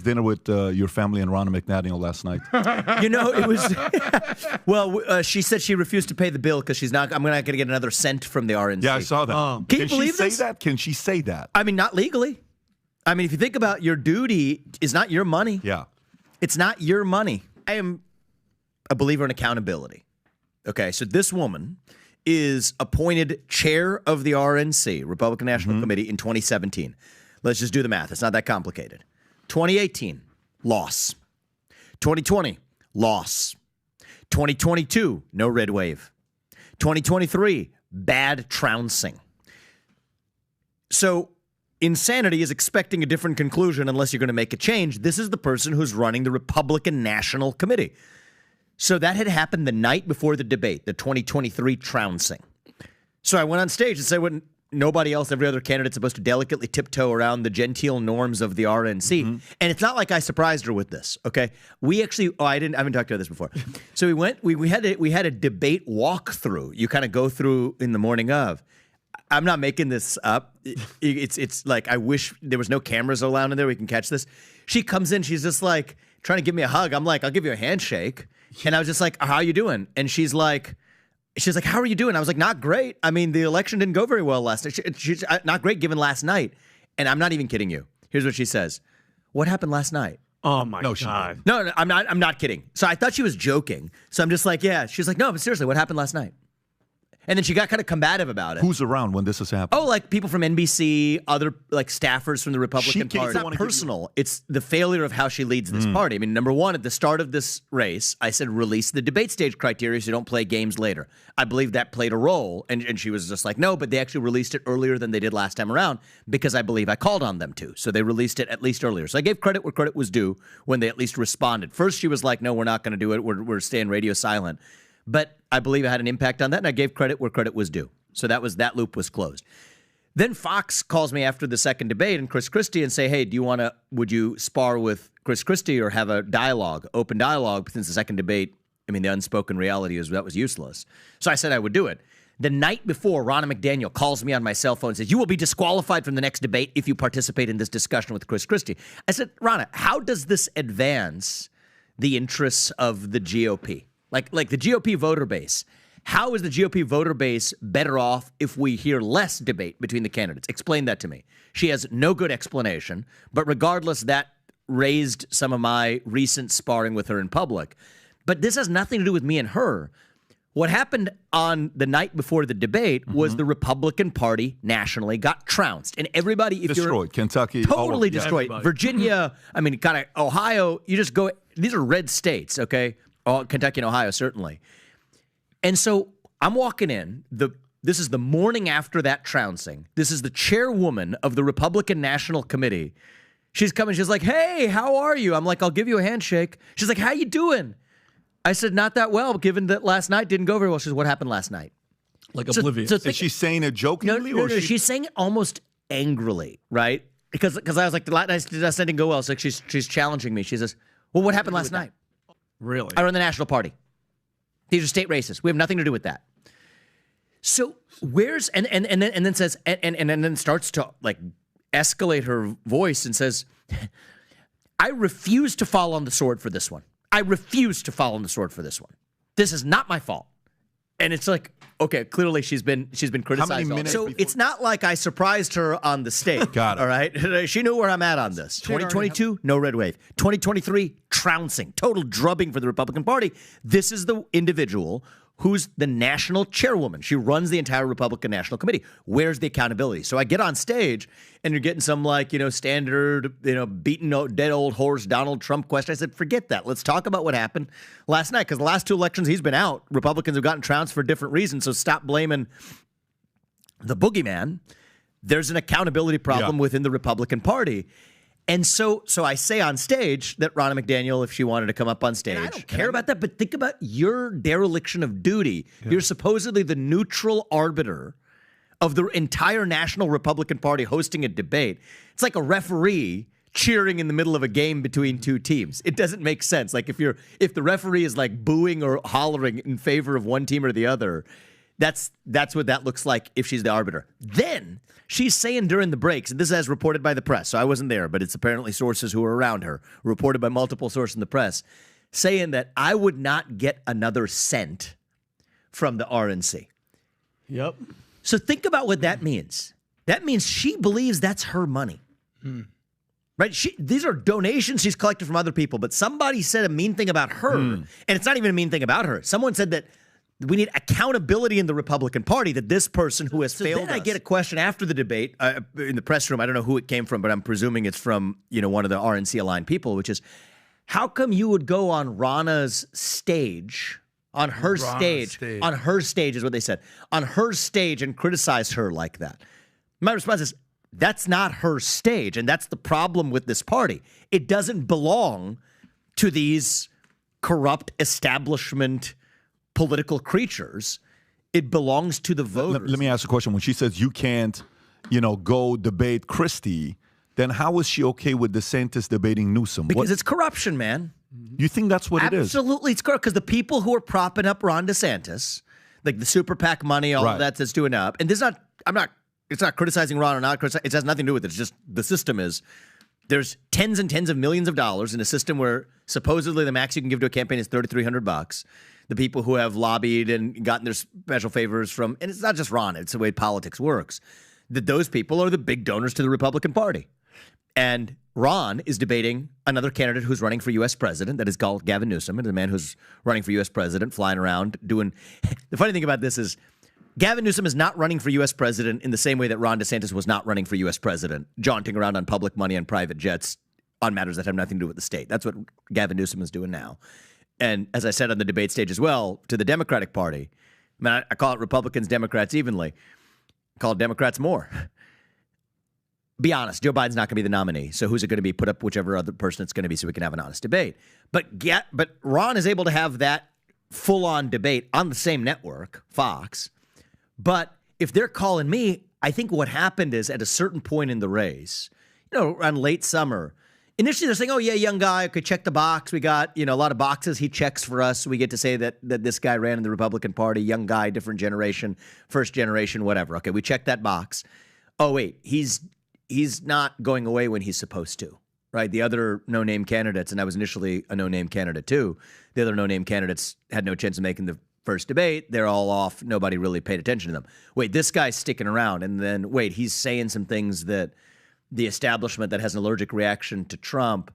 was dinner with your family and Ronna McNational last night? It was. Well, she said she refused to pay the bill because I'm not going to get another cent from the RNC. Yeah, I saw that. Can you believe she this? say that? Can she say that? I mean, not legally. I mean, if you think about your duty, is not your money. Yeah. It's not your money. I am a believer in accountability. Okay, so this woman is appointed chair of the RNC, Republican National Committee, in 2017. Let's just do the math. It's not that complicated. 2018, loss. 2020, loss. 2022, no red wave. 2023, bad trouncing. So insanity is expecting a different conclusion unless you're going to make a change. This is the person who's running the Republican National Committee. So that had happened the night before the debate, the 2023 trouncing. So I went on stage and said when nobody else, every other candidate's supposed to delicately tiptoe around the genteel norms of the RNC. And it's not like I surprised her with this, okay? We actually, I haven't talked about this before. So we had a debate walkthrough. You kind of go through in the morning of. I'm not making this up. It's like I wish there was no cameras allowed in there. We can catch this. She comes in. She's just like trying to give me a hug. I'm like, I'll give you a handshake. And I was just like, how are you doing? And she's like, how are you doing? I was like, not great. I mean, the election didn't go very well last night. She's not great given last night. And I'm not even kidding you. Here's what she says. What happened last night? Oh my God. No, I'm not kidding. So I thought she was joking. So I'm just like, yeah. She's like, no, but seriously, what happened last night? And then she got kind of combative about it. Who's around when this has happened? Oh, like people from NBC, other like staffers from the Republican Party. It's not personal. It's the failure of how she leads this party. I mean, number one, at the start of this race, I said release the debate stage criteria so you don't play games later. I believe that played a role. And she was just like, no, but they actually released it earlier than they did last time around because I believe I called on them to. So they released it at least earlier. So I gave credit where credit was due when they at least responded. First, she was like, no, we're not going to do it. We're staying radio silent. But I believe it had an impact on that, and I gave credit where credit was due. So that loop was closed. Then Fox calls me after the second debate and Chris Christie and say, hey, would you spar with Chris Christie or have a dialogue, open dialogue, since the second debate, I mean, the unspoken reality is that was useless. So I said I would do it. The night before, Ronna McDaniel calls me on my cell phone and says, you will be disqualified from the next debate if you participate in this discussion with Chris Christie. I said, Ronna, how does this advance the interests of the GOP? Like the GOP voter base. How is the GOP voter base better off if we hear less debate between the candidates? Explain that to me. She has no good explanation, but regardless, that raised some of my recent sparring with her in public. But this has nothing to do with me and her. What happened on the night before the debate was the Republican Party nationally got trounced. And everybody, if destroyed. Kentucky. Totally destroyed. Everybody. Virginia, I mean, kind of Ohio, you just go, these are red states, okay? Oh, Kentucky and Ohio, certainly. And so I'm walking in. This is the morning after that trouncing. This is the chairwoman of the Republican National Committee. She's coming. She's like, hey, how are you? I'm like, I'll give you a handshake. She's like, how you doing? I said, not that well, given that last night didn't go very well. She said, what happened last night? Like oblivious. So Is she saying it jokingly? No, she's saying it almost angrily, right? Because I was like, the last night didn't go well. So she's challenging me. She says, well, what happened last night? Really? I run the National Party. These are state races. We have nothing to do with that. So where's and then says and then starts to like escalate her voice and says, I refuse to fall on the sword for this one. I refuse to fall on the sword for this one. This is not my fault. And it's like, okay, clearly she's been criticized. How many minutes so before? it's not like I surprised her on the stage. Got it. All right? She knew where I'm at on this. 2022, no red wave. 2023, trouncing. Total drubbing for the Republican Party. This is the individual who's the national chairwoman. She runs the entire Republican National Committee. Where's the accountability? So I get on stage and you're getting some standard, beaten dead old horse Donald Trump question. I said, forget that. Let's talk about what happened last night because the last two elections he's been out. Republicans have gotten trounced for different reasons. So stop blaming the boogeyman. There's an accountability problem within the Republican Party. And so I say on stage that Ronna McDaniel, if she wanted to come up on stage, I don't care about that, but think about your dereliction of duty. Yeah. You're supposedly the neutral arbiter of the entire National Republican Party hosting a debate. It's like a referee cheering in the middle of a game between two teams. It doesn't make sense. Like if the referee is like booing or hollering in favor of one team or the other, That's what that looks like if she's the arbiter. Then she's saying during the breaks, and this is as reported by the press, so I wasn't there, but it's apparently sources who are around her, reported by multiple sources in the press, saying that I would not get another cent from the RNC. Yep. So think about what that means. That means she believes that's her money. Right? These are donations she's collected from other people, but somebody said a mean thing about her, and it's not even a mean thing about her. Someone said that we need accountability in the Republican Party, that this person who has failed us. Then I get a question after the debate in the press room. I don't know who it came from, but I'm presuming it's from one of the RNC-aligned people, which is, how come you would go on Rana's stage, on her stage is what they said, on her stage and criticize her like that? My response is, that's not her stage, and that's the problem with this party. It doesn't belong to these corrupt establishment political creatures. It belongs to the voters. Let me ask a question. When she says you can't, go debate Christie, then how is she okay with DeSantis debating Newsom? Because it's corruption, man. You think that's what it is? Absolutely, it's corrupt. Because the people who are propping up Ron DeSantis, like the super PAC money, all of that's doing up, and it's not criticizing Ron or not criticizing. It has nothing to do with it. It's just the system is. There's tens and tens of millions of dollars in a system where supposedly the max you can give to a campaign is $3,300. The people who have lobbied and gotten their special favors from, and it's not just Ron, it's the way politics works, that those people are the big donors to the Republican Party. And Ron is debating another candidate who's running for U.S. president, that is called Gavin Newsom, and the man who's running for U.S. president, flying around doing. The funny thing about this is Gavin Newsom is not running for U.S. president in the same way that Ron DeSantis was not running for U.S. president, jaunting around on public money and private jets on matters that have nothing to do with the state. That's what Gavin Newsom is doing now. And as I said on the debate stage as well, to the Democratic Party, I call it Republicans, Democrats evenly. I call it Democrats more. Be honest, Joe Biden's not going to be the nominee. So who's it going to be? Put up whichever other person it's going to be so we can have an honest debate. But Ron is able to have that full-on debate on the same network, Fox. But if they're calling me, I think what happened is at a certain point in the race, around late summer, initially they're saying, oh, yeah, young guy, okay, check the box. We got, a lot of boxes he checks for us. We get to say that this guy ran in the Republican Party, young guy, different generation, first generation, whatever. Okay, we check that box. Oh, wait, he's not going away when he's supposed to, right? The other no-name candidates, and I was initially a no-name candidate too, the other no-name candidates had no chance of making the first debate. They're all off. Nobody really paid attention to them. Wait, this guy's sticking around. And then, wait, he's saying some things that the establishment that has an allergic reaction to Trump,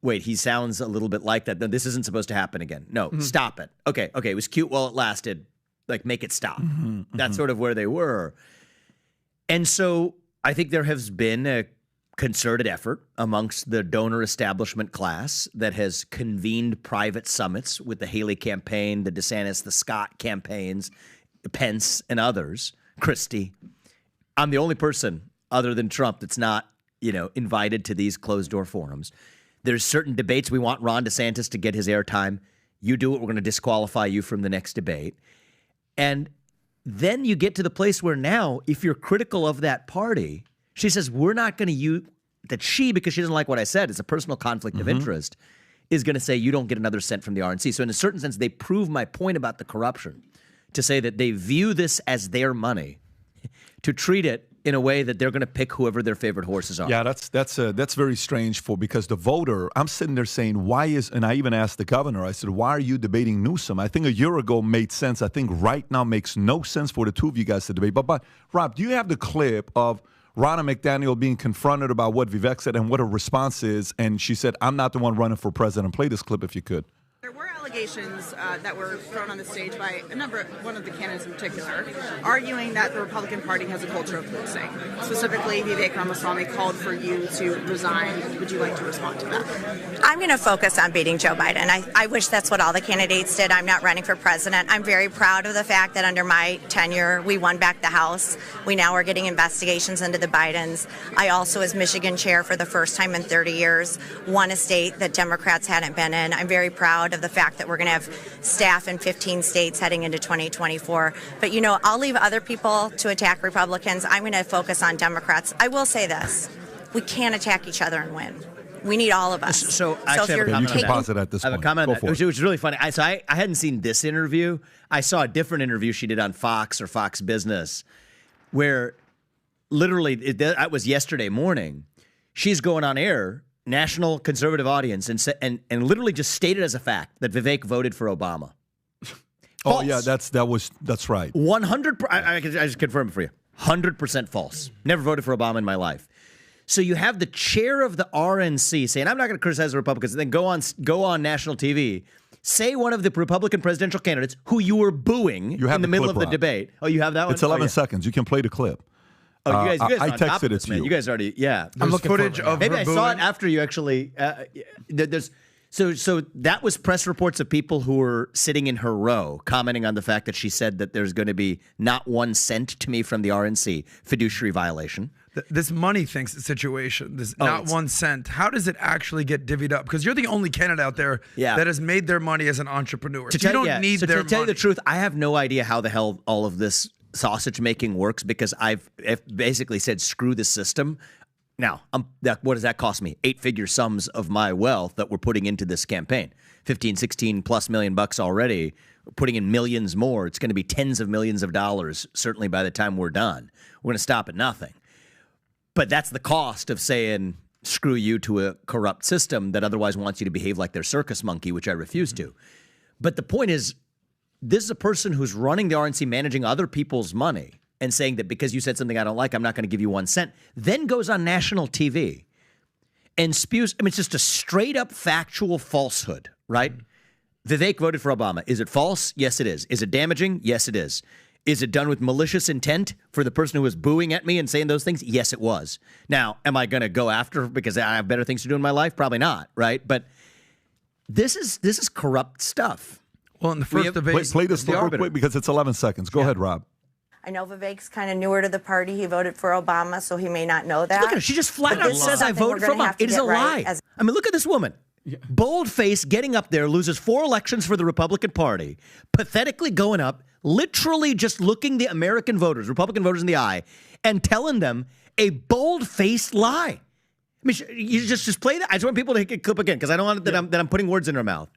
wait, he sounds a little bit like that. No, this isn't supposed to happen again. No, stop it. Okay, it was cute while it lasted. Like, make it stop. That's sort of where they were. And so I think there has been a concerted effort amongst the donor establishment class that has convened private summits with the Haley campaign, the DeSantis, the Scott campaigns, Pence and others, Christie. I'm the only person other than Trump that's not, invited to these closed-door forums. There's certain debates we want Ron DeSantis to get his airtime. You do it, we're going to disqualify you from the next debate. And then you get to the place where now, if you're critical of that party, she says, we're not going to use that she, because she doesn't like what I said, it's a personal conflict of interest, is going to say you don't get another cent from the RNC. So in a certain sense, they prove my point about the corruption to say that they view this as their money, to treat it in a way that they're going to pick whoever their favorite horses are. Yeah, that's very strange because the voter, I'm sitting there saying, and I even asked the governor, I said, why are you debating Newsom? I think a year ago made sense. I think right now makes no sense for the two of you guys to debate. But Rob, do you have the clip of Ronna McDaniel being confronted about what Vivek said and what her response is? And she said, I'm not the one running for president. Play this clip if you could. There were allegations that were thrown on the stage by one of the candidates in particular, arguing that the Republican Party has a culture of losing. Specifically, Vivek Ramaswamy called for you to resign. Would you like to respond to that? I'm going to focus on beating Joe Biden. I wish that's what all the candidates did. I'm not running for president. I'm very proud of the fact that under my tenure, we won back the House. We now are getting investigations into the Bidens. I also, as Michigan chair for the first time in 30 years, won a state that Democrats hadn't been in. I'm very proud of the fact that we're going to have staff in 15 states heading into 2024. But, I'll leave other people to attack Republicans. I'm going to focus on Democrats. I will say this. We can't attack each other and win. We need all of us. So actually, if you can pause it at this I have point. a comment Go on that, for which was really funny. I hadn't seen this interview. I saw a different interview she did on Fox or Fox Business, where literally that was yesterday morning. She's going on air, national conservative audience, and literally just stated as a fact that Vivek voted for Obama. Oh yeah, that's right. 100%. I just confirm it for you. 100% false. Never voted for Obama in my life. So you have the chair of the RNC saying, "I'm not going to criticize the Republicans," and then go on national TV, say one of the Republican presidential candidates who you were booing in the middle of the debate. Oh, you have that one? It's 11 seconds. You can play the clip. Oh, you guys I are on top texted of this, it to man. you. You guys already, yeah. I'm looking footage of Maybe her I saw it after you actually. So that was press reports of people who were sitting in her row commenting on the fact that she said that there's going to be not 1 cent to me from the RNC, fiduciary violation. This money things situation, not 1 cent. How does it actually get divvied up? Because you're the only candidate out there that has made their money as an entrepreneur. You don't need their money. To tell you the truth, I have no idea how the hell all of this sausage making works because I've basically said screw the system. Now, what does that cost me? 8-figure sums of my wealth that we're putting into this campaign. 15, 16 plus million bucks already. We're putting in millions more. It's going to be tens of millions of dollars, certainly by the time we're done. We're going to stop at nothing. But that's the cost of saying screw you to a corrupt system that otherwise wants you to behave like their circus monkey, which I refuse to. But the point is, this is a person who's running the RNC, managing other people's money, and saying that because you said something I don't like, I'm not going to give you 1 cent, then goes on national TV and spews. I mean, it's just a straight up factual falsehood, right? Vivek voted for Obama. Is it false? Yes, it is. Is it damaging? Yes, it is. Is it done with malicious intent for the person who was booing at me and saying those things? Yes, it was. Now, am I going to go after her because I have better things to do in my life? Probably not, right? But this is corrupt stuff. Well, in the first debate, play this real quick because it's 11 seconds. Go ahead, Rob. I know Vivek's kind of newer to the party. He voted for Obama, so he may not know that. Look at her. She just flat out says I voted for Obama. It is a lie. I mean, look at this woman. Bold-faced, getting up there, loses 4 elections for the Republican Party, pathetically going up, literally just looking the American voters, Republican voters in the eye, and telling them a bold-faced lie. I mean, you just play that. I just want people to hit a clip again because I don't want that I'm putting words in her mouth.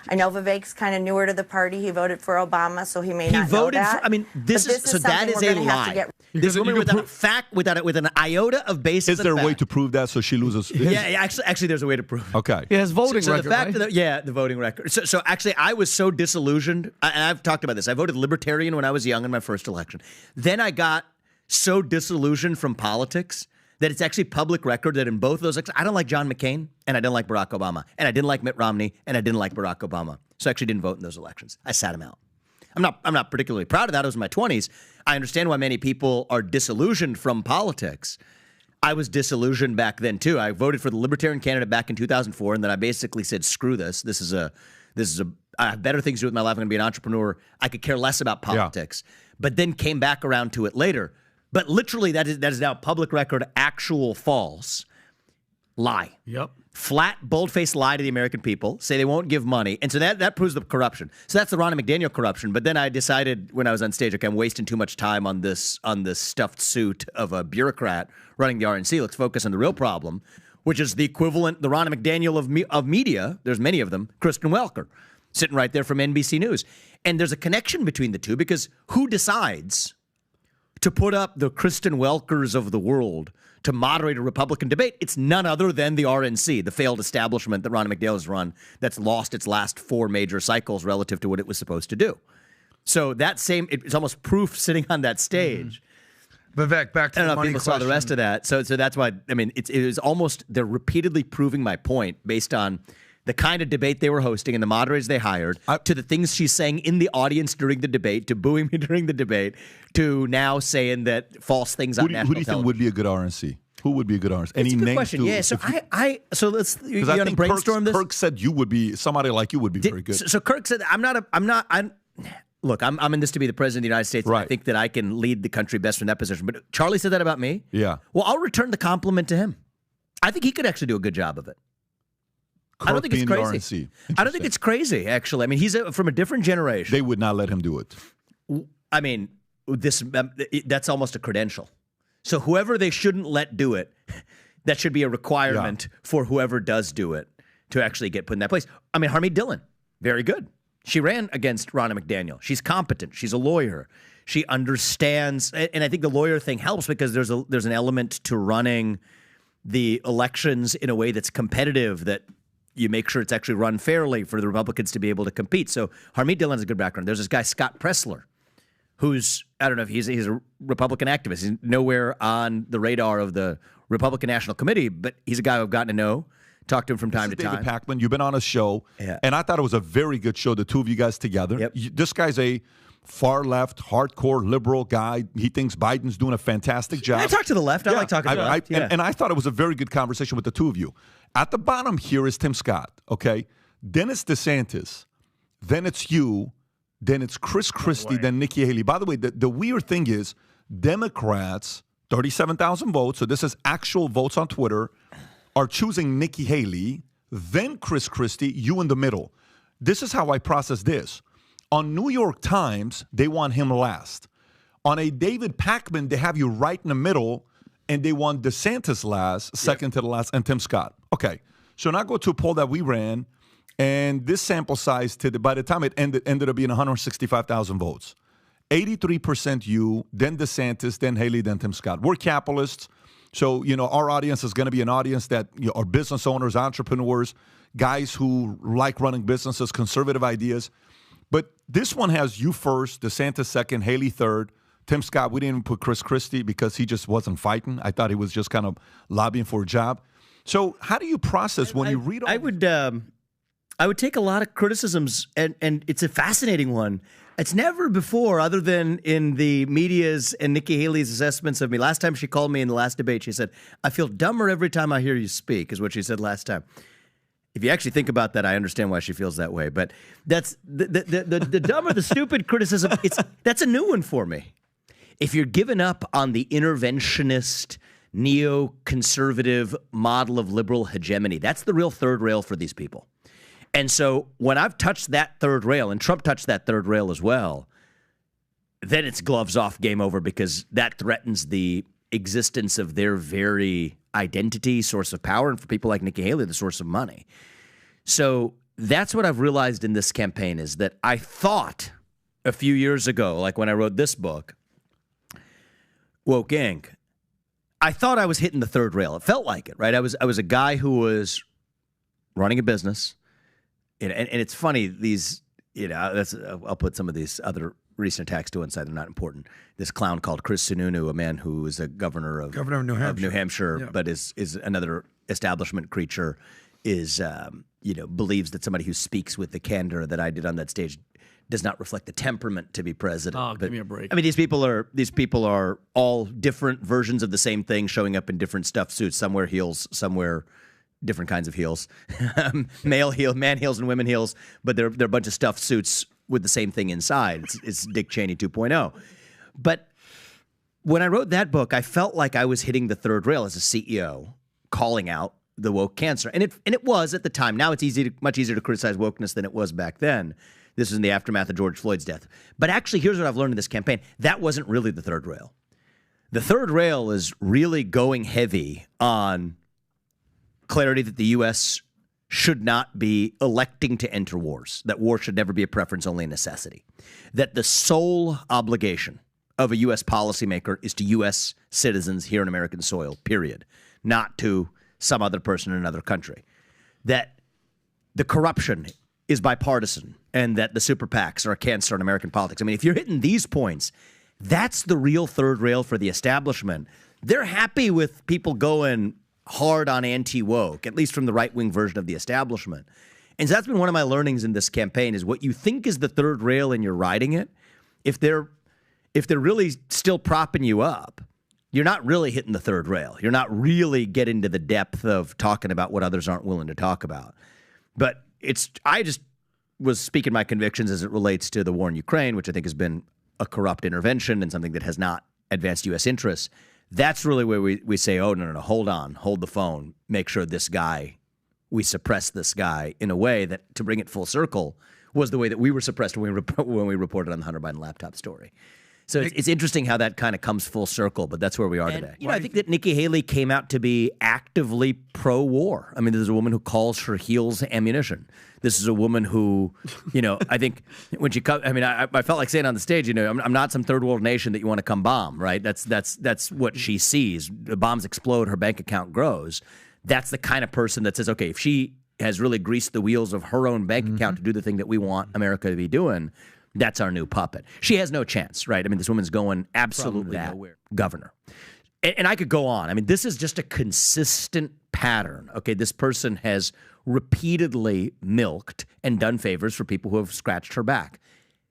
I know Vivek's kind of newer to the party. He voted for Obama, so he may not know that. I mean, that is a lie. This woman without a fact, with an iota of basis. Is there a way to prove that so she loses? Yeah, actually, there's a way to prove it. Okay. He has voting record, the fact right? the voting record. So actually, I was so disillusioned, and I've talked about this. I voted Libertarian when I was young in my first election. Then I got so disillusioned from politics that it's actually public record that in both those elections, I don't like John McCain, and I didn't like Barack Obama, and I didn't like Mitt Romney, and I didn't like Barack Obama. So I actually didn't vote in those elections. I sat him out. I'm not particularly proud of that. It was in my 20s. I understand why many people are disillusioned from politics. I was back then too. I voted for the Libertarian candidate back in 2004, and then I basically said, "Screw this. This is a. I have better things to do with my life. I'm going to be an entrepreneur. I could care less about politics." Yeah. But then came back around to it later. But literally, that is now public record, actual false lie. Yep. Flat, bold-faced lie to the American people. Say they won't give money, and so that proves the corruption. So that's the Ronna McDaniel corruption. But then I decided when I was on stage, okay, I'm wasting too much time on this stuffed suit of a bureaucrat running the RNC. Let's focus on the real problem, which is the equivalent, the Ronna McDaniel of media. There's many of them. Kristen Welker, sitting right there from NBC News, and there's a connection between the two because who decides to put up the Kristen Welkers of the world to moderate a Republican debate? It's none other than the RNC, the failed establishment that Ronna McDaniel has run that's lost its last 4 major cycles relative to what it was supposed to do. So it's almost proof sitting on that stage. Vivek, back to the money question. I don't know if people saw the rest of that. So that's why, I mean, it is almost, they're repeatedly proving my point based on the kind of debate they were hosting and the moderators they hired, to the things she's saying in the audience during the debate, to booing me during the debate, to now saying that false things on national television. Who do you think would be a good RNC? Who would be a good RNC? Any good question. Yeah. So so let's you want to brainstorm this. Kirk said you would be somebody like you would be very good. So Kirk said look, I'm in this to be the president of the United States. Right. And I think that I can lead the country best from that position. But Charlie said that about me. Yeah. Well, I'll return the compliment to him. I think he could actually do a good job of it. Kirk, I don't think it's crazy. I don't think it's crazy, actually. I mean, he's from a different generation. They would not let him do it. I mean, that's almost a credential. So whoever they shouldn't let do it, that should be a requirement for whoever does do it to actually get put in that place. I mean, Harmeet Dillon, very good. She ran against Ronna McDaniel. She's competent. She's a lawyer. She understands, and I think the lawyer thing helps because there's an element to running the elections in a way that's competitive, that you make sure it's actually run fairly for the Republicans to be able to compete. So Harmeet Dillon has a good background. There's this guy, Scott Pressler, who's, I don't know if he's a Republican activist. He's nowhere on the radar of the Republican National Committee, but he's a guy I've gotten to know, talk to him from time to time. David Pakman, you've been on a show, and I thought it was a very good show, the two of you guys together. Yep. This guy's a far-left, hardcore, liberal guy. He thinks Biden's doing a fantastic job. I talk to the left. I like talking to the left. And I thought it was a very good conversation with the two of you. At the bottom here is Tim Scott, okay? Then it's DeSantis. Then it's you. Then it's Chris Christie. Then Nikki Haley. By the way, the weird thing is Democrats, 37,000 votes, so this is actual votes on Twitter, are choosing Nikki Haley, then Chris Christie, you in the middle. This is how I process this. On New York Times, they want him last. On a David Pakman, they have you right in the middle, and they want DeSantis last, second to the last, and Tim Scott. Okay, so now go to a poll that we ran, and this sample size, by the time it ended up being 165,000 votes. 83% you, then DeSantis, then Haley, then Tim Scott. We're capitalists, so our audience is going to be an audience that are business owners, entrepreneurs, guys who like running businesses, conservative ideas. But this one has you first, DeSantis second, Haley third, Tim Scott. We didn't even put Chris Christie because he just wasn't fighting. I thought he was just kind of lobbying for a job. So how do you process when you read all I would take a lot of criticisms, and it's a fascinating one. It's never before, other than in the media's and Nikki Haley's assessments of me. Last time she called me in the last debate, she said, "I feel dumber every time I hear you speak," is what she said last time. If you actually think about that, I understand why she feels that way. But that's the dumb or the stupid criticism. That's a new one for me. If you're giving up on the interventionist, neoconservative model of liberal hegemony, that's the real third rail for these people. And so when I've touched that third rail, and Trump touched that third rail as well, then it's gloves off, game over, because that threatens the existence of their very identity, source of power, and for people like Nikki Haley, the source of money. So that's what I've realized in this campaign, is that I thought a few years ago, like when I wrote this book, Woke Inc., I thought I was hitting the third rail. It felt like it, right? I was a guy who was running a business, and it's funny, these, I'll put some of these other recent attacks to one side. They're not important. This clown called Chris Sununu, a man who is a governor of New Hampshire, but is another establishment creature, believes that somebody who speaks with the candor that I did on that stage does not reflect the temperament to be president. Oh, give me a break. I mean, these people are all different versions of the same thing, showing up in different stuffed suits. Some wear heels, some wear different kinds of heels, man heels and women heels, but they're a bunch of stuffed suits with the same thing inside. It's Dick Cheney 2.0. But when I wrote that book, I felt like I was hitting the third rail as a CEO, calling out the woke cancer. And it was at the time. Now it's much easier to criticize wokeness than it was back then. This is in the aftermath of George Floyd's death. But actually, here's what I've learned in this campaign. That wasn't really the third rail. The third rail is really going heavy on clarity that the U.S. should not be electing to enter wars, that war should never be a preference, only a necessity, that the sole obligation of a U.S. policymaker is to U.S. citizens here on American soil, period, not to some other person in another country, that the corruption is bipartisan, and that the super PACs are a cancer in American politics. I mean, if you're hitting these points, that's the real third rail for the establishment. They're happy with people going hard on anti-woke, at least from the right-wing version of the establishment. And so that's been one of my learnings in this campaign, is what you think is the third rail and you're riding it, if they're really still propping you up, you're not really hitting the third rail. You're not really getting to the depth of talking about what others aren't willing to talk about. But I just was speaking my convictions as it relates to the war in Ukraine, which I think has been a corrupt intervention and something that has not advanced U.S. interests. That's really where we say, oh, no, hold on, hold the phone, make sure we suppress this guy in a way that, to bring it full circle, was the way that we were suppressed when we reported on the Hunter Biden laptop story. So it's interesting how that kind of comes full circle, but that's where we are today. I think that Nikki Haley came out to be actively pro-war. I mean, there's a woman who calls her heels ammunition. This is a woman who, I think when she comes, I felt like saying on the stage, I'm not some third world nation that you want to come bomb, right? That's what she sees. The bombs explode, her bank account grows. That's the kind of person that says, okay, if she has really greased the wheels of her own bank account to do the thing that we want America to be doing, that's our new puppet. She has no chance, right? I mean, this woman's going absolutely nowhere. Governor. And I could go on. I mean, this is just a consistent pattern. Okay, this person has repeatedly milked and done favors for people who have scratched her back.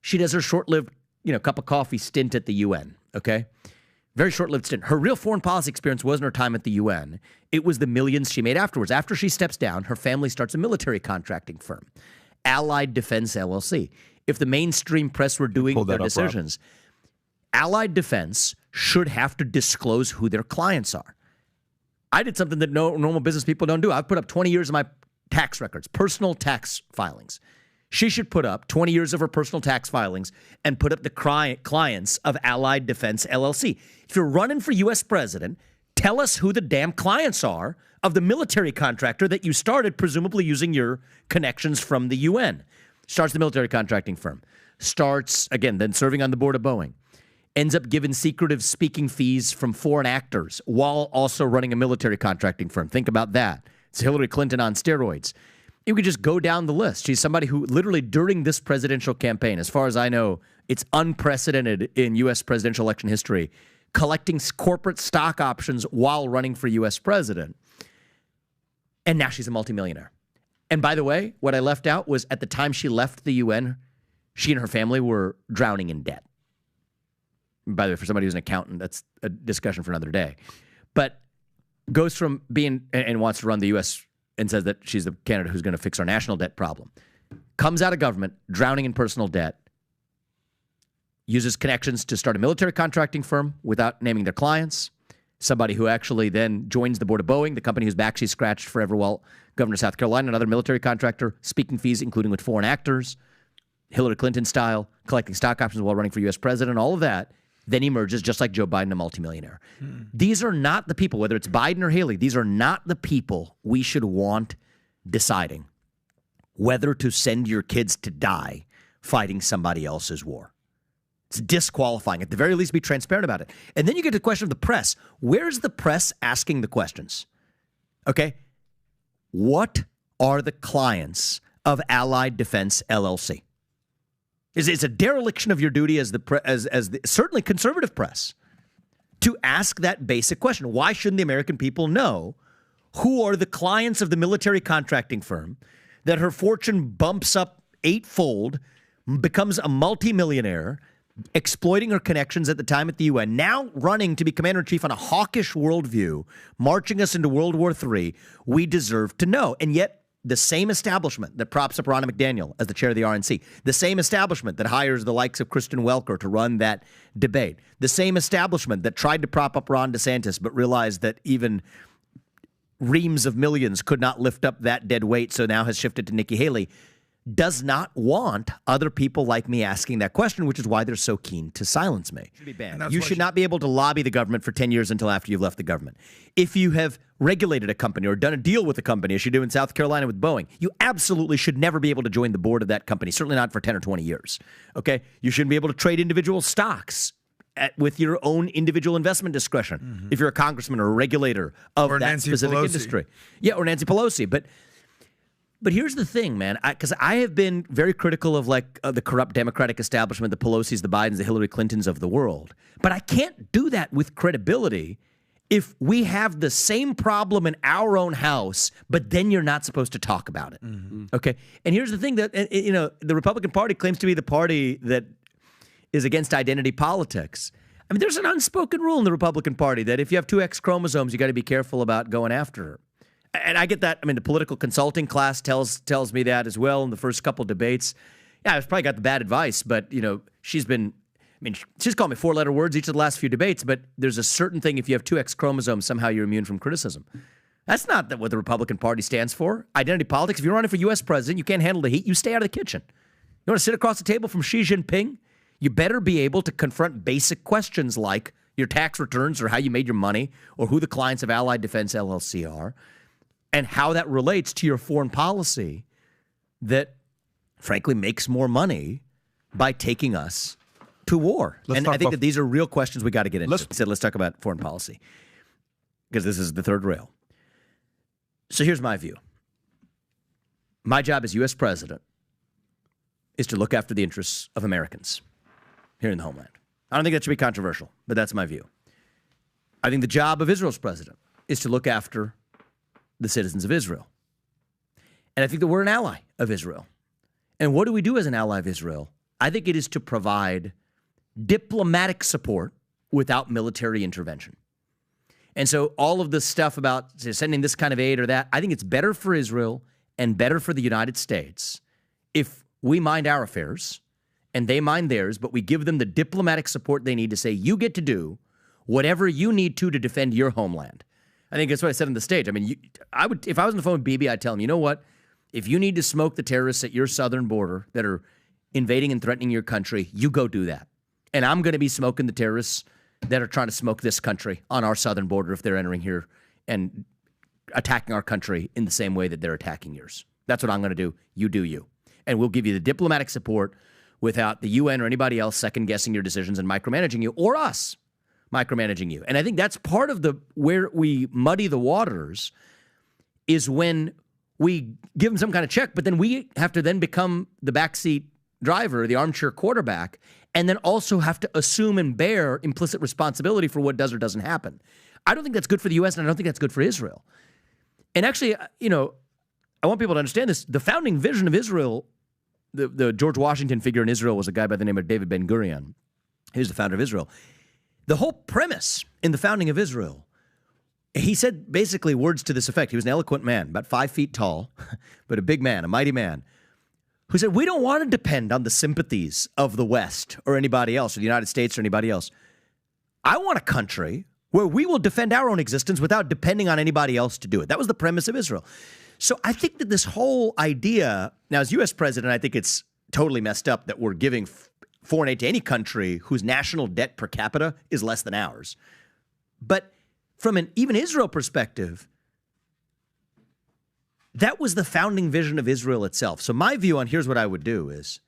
She does her short-lived, cup of coffee stint at the UN, okay? Very short-lived stint. Her real foreign policy experience wasn't her time at the UN. It was the millions she made afterwards. After she steps down, her family starts a military contracting firm, Allied Defense LLC. If the mainstream press were doing their decisions, Allied Defense should have to disclose who their clients are. I did something that normal business people don't do. I've put up 20 years of my tax records, personal tax filings. She should put up 20 years of her personal tax filings and put up the clients of Allied Defense LLC. If you're running for U.S. president, tell us who the damn clients are of the military contractor that you started, presumably using your connections from the UN. Starts the military contracting firm. Starts, again, then serving on the board of Boeing. Ends up giving secretive speaking fees from foreign actors while also running a military contracting firm. Think about that. It's Hillary Clinton on steroids. You could just go down the list. She's somebody who literally during this presidential campaign, as far as I know, it's unprecedented in U.S. presidential election history, collecting corporate stock options while running for U.S. president. And now she's a multimillionaire. And by the way, what I left out was at the time she left the UN, she and her family were drowning in debt. By the way, for somebody who's an accountant, that's a discussion for another day. But goes from being and wants to run the U.S. and says that she's the candidate who's going to fix our national debt problem. Comes out of government, drowning in personal debt, uses connections to start a military contracting firm without naming their clients, somebody who actually then joins the board of Boeing, the company whose back she scratched forever while governor of South Carolina, another military contractor, speaking fees, including with foreign actors, Hillary Clinton style, collecting stock options while running for U.S. president, all of that, then emerges, just like Joe Biden, a multimillionaire. These are not the people, whether it's Biden or Haley, these are not the people we should want deciding whether to send your kids to die fighting somebody else's war. It's disqualifying. At the very least, be transparent about it. And then you get to the question of the press. Where's the press asking the questions? Okay? What are the clients of Allied Defense LLC? It's a dereliction of your duty as the certainly conservative press to ask that basic question. Why shouldn't the American people know who are the clients of the military contracting firm that her fortune bumps up eightfold, becomes a multimillionaire, exploiting her connections at the time at the UN, now running to be commander-in-chief on a hawkish worldview, marching us into World War III? We deserve to know. And yet, the same establishment that props up Ronna McDaniel as the chair of the RNC, the same establishment that hires the likes of Kristen Welker to run that debate, the same establishment that tried to prop up Ron DeSantis but realized that even reams of millions could not lift up that dead weight, so now has shifted to Nikki Haley, does not want other people like me asking that question, which is why they're so keen to silence me. Should be banned. You should not be able to lobby the government for 10 years until after you've left the government. If you have regulated a company or done a deal with a company, as you do in South Carolina with Boeing, you absolutely should never be able to join the board of that company, certainly not for 10 or 20 years. Okay? You shouldn't be able to trade individual stocks with your own individual investment discretion if you're a congressman or a regulator of that Nancy specific Pelosi. industry. Yeah, or Nancy Pelosi. But here's the thing, man, because I have been very critical of the corrupt Democratic establishment, the Pelosi's, the Bidens, the Hillary Clintons of the world. But I can't do that with credibility if we have the same problem in our own house, but then you're not supposed to talk about it. Okay? And here's the thing that, the Republican Party claims to be the party that is against identity politics. I mean, there's an unspoken rule in the Republican Party that if you have two X chromosomes, you got to be careful about going after her. And I get that. I mean, the political consulting class tells me that as well in the first couple debates. Yeah, I've probably got the bad advice, but, she's called me four-letter words each of the last few debates, but there's a certain thing, if you have two X chromosomes, somehow you're immune from criticism. That's not what the Republican Party stands for. Identity politics. If you're running for U.S. president, you can't handle the heat, you stay out of the kitchen. You want to sit across the table from Xi Jinping? You better be able to confront basic questions like your tax returns or how you made your money or who the clients of Allied Defense LLC are and how that relates to your foreign policy that, frankly, makes more money by taking us to war. And I think that these are real questions we got to get into. Let's talk about foreign policy because this is the third rail. So here's my view. My job as U.S. president is to look after the interests of Americans here in the homeland. I don't think that should be controversial, but that's my view. I think the job of Israel's president is to look after the citizens of Israel. And I think that we're an ally of Israel. And what do we do as an ally of Israel? I think it is to provide diplomatic support without military intervention. And so all of the stuff about sending this kind of aid or that, I think it's better for Israel and better for the United States if we mind our affairs and they mind theirs, but we give them the diplomatic support they need to say, you get to do whatever you need to defend your homeland. I think that's what I said on the stage. I mean, if I was on the phone with Bibi, I'd tell him, you know what? If you need to smoke the terrorists at your southern border that are invading and threatening your country, you go do that. And I'm going to be smoking the terrorists that are trying to smoke this country on our southern border if they're entering here and attacking our country in the same way that they're attacking yours. That's what I'm going to do. You do you. And we'll give you the diplomatic support without the UN or anybody else second-guessing your decisions and micromanaging you, or us micromanaging you. And I think that's part of where we muddy the waters is when we give them some kind of check, but then we have to then become the backseat driver, the armchair quarterback, and then also have to assume and bear implicit responsibility for what does or doesn't happen. I don't think that's good for the U.S., and I don't think that's good for Israel. And actually, I want people to understand this. The founding vision of Israel, the George Washington figure in Israel was a guy by the name of David Ben-Gurion. He was the founder of Israel. The whole premise in the founding of Israel, he said basically words to this effect. He was an eloquent man, about 5 feet tall, but a big man, a mighty man, who said, we don't want to depend on the sympathies of the West or anybody else, or the United States or anybody else. I want a country where we will defend our own existence without depending on anybody else to do it. That was the premise of Israel. So I think that this whole idea, now as U.S. president, I think it's totally messed up that we're giving foreign aid to any country whose national debt per capita is less than ours. But from an even Israel perspective, that was the founding vision of Israel itself. So my view on here's what I would do is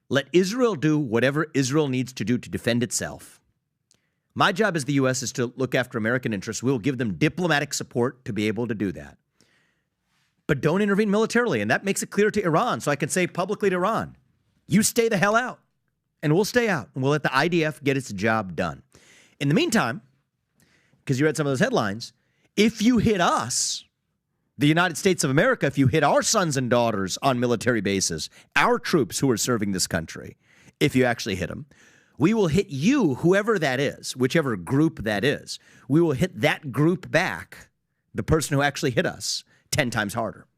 let Israel do whatever Israel needs to do to defend itself. My job as the U.S. is to look after American interests. We'll give them diplomatic support to be able to do that. But don't intervene militarily. And that makes it clear to Iran. So I can say publicly to Iran, you stay the hell out and we'll stay out and we'll let the IDF get its job done. In the meantime, because you read some of those headlines, if you hit us, the United States of America, if you hit our sons and daughters on military bases, our troops who are serving this country, if you actually hit them, we will hit you, whoever that is, whichever group that is. We will hit that group back, the person who actually hit us, 10 times harder.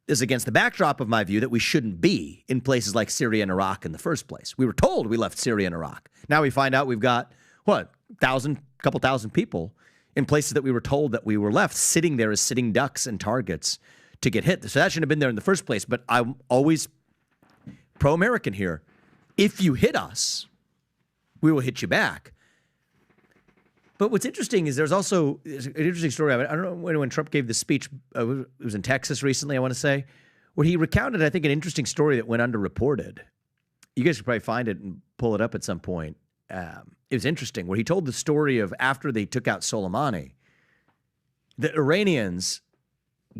This is against the backdrop of my view that we shouldn't be in places like Syria and Iraq in the first place. We were told we left Syria and Iraq. Now we find out we've got, couple thousand people in places that we were told that we were left sitting there as sitting ducks and targets to get hit. So that shouldn't have been there in the first place. But I'm always pro-American here. If you hit us, we will hit you back. But what's interesting is there's also an interesting story. I don't know when Trump gave the speech. It was in Texas recently, I want to say, where he recounted, I think, an interesting story that went underreported. You guys could probably find it and pull it up at some point. It was interesting where he told the story of after they took out Soleimani, the Iranians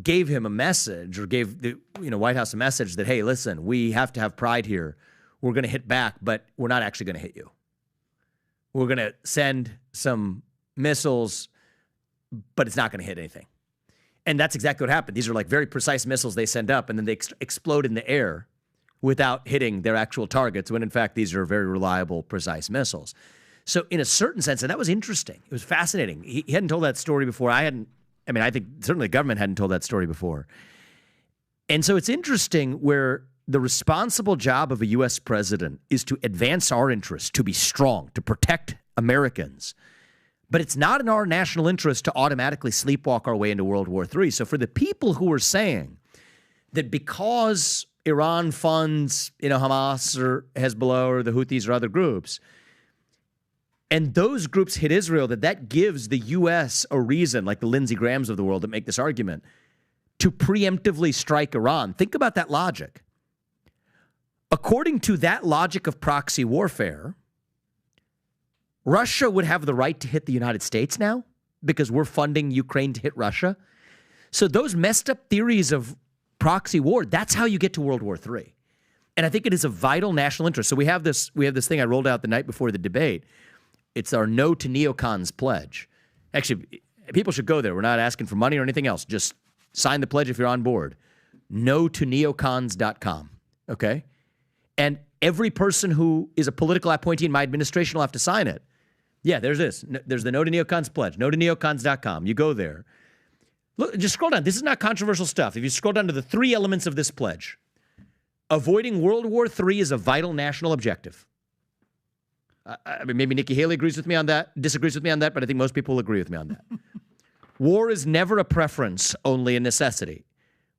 gave him a message or gave the White House a message that, hey, listen, we have to have pride here. We're going to hit back, but we're not actually going to hit you. We're going to send some missiles, but it's not going to hit anything. And that's exactly what happened. These are like very precise missiles they send up, and then they explode in the air without hitting their actual targets, when in fact these are very reliable, precise missiles. So in a certain sense, and that was interesting. It was fascinating. He hadn't told that story before. I think certainly the government hadn't told that story before. And so it's interesting where the responsible job of a U.S. president is to advance our interests, to be strong, to protect Americans. But it's not in our national interest to automatically sleepwalk our way into World War III. So for the people who are saying that because Iran funds, Hamas or Hezbollah or the Houthis or other groups, and those groups hit Israel, that gives the U.S. a reason, like the Lindsey Grahams of the world that make this argument, to preemptively strike Iran. Think about that logic. According to that logic of proxy warfare, Russia would have the right to hit the United States now because we're funding Ukraine to hit Russia. So those messed up theories of proxy war, that's how you get to World War III. And I think it is a vital national interest. So we have this thing I rolled out the night before the debate. It's our No to Neocons pledge. Actually, people should go there. We're not asking for money or anything else. Just sign the pledge if you're on board. NoToNeocons.com. Okay? And every person who is a political appointee in my administration will have to sign it. Yeah, there's this. There's the No to Neocons pledge. NoToNeocons.com. You go there. Look, just scroll down. This is not controversial stuff. If you scroll down to the 3 elements of this pledge, avoiding World War III is a vital national objective. I mean, maybe Nikki Haley agrees with me on that, disagrees with me on that, but I think most people will agree with me on that. War is never a preference, only a necessity.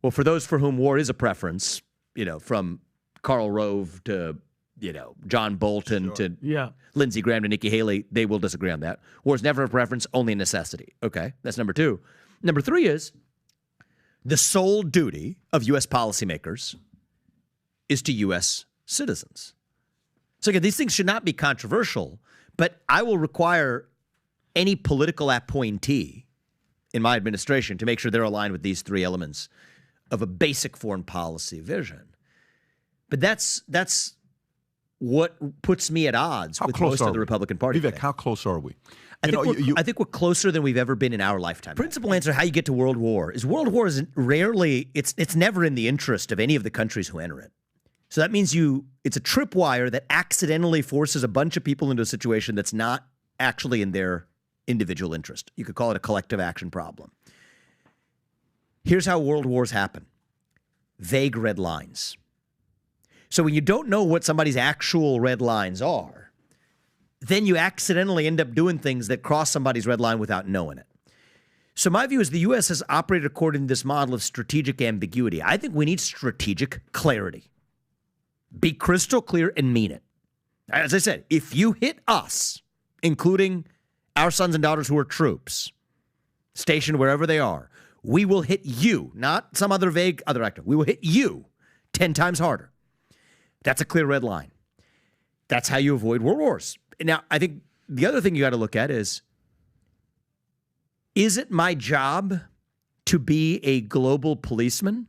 Well, for those for whom war is a preference, from Karl Rove to, John Bolton to Lindsey Graham to Nikki Haley, they will disagree on that. War is never a preference, only a necessity. Okay, that's number 2. Number 3 is the sole duty of U.S. policymakers is to U.S. citizens. So again, these things should not be controversial, but I will require any political appointee in my administration to make sure they're aligned with these 3 elements of a basic foreign policy vision. But that's what puts me at odds with most of the Republican Party. Vivek, how close are we? I think we're closer than we've ever been in our lifetime. Principal answer how you get to world war is it's never in the interest of any of the countries who enter it. So that means it's a tripwire that accidentally forces a bunch of people into a situation that's not actually in their individual interest. You could call it a collective action problem. Here's how world wars happen. Vague red lines. So when you don't know what somebody's actual red lines are, then you accidentally end up doing things that cross somebody's red line without knowing it. So my view is the U.S. has operated according to this model of strategic ambiguity. I think we need strategic clarity. Be crystal clear and mean it. As I said, if you hit us, including our sons and daughters who are troops, stationed wherever they are, we will hit you, not some other vague other actor. We will hit you 10 times harder. That's a clear red line. That's how you avoid world wars. Now, I think the other thing you got to look at is it my job to be a global policeman?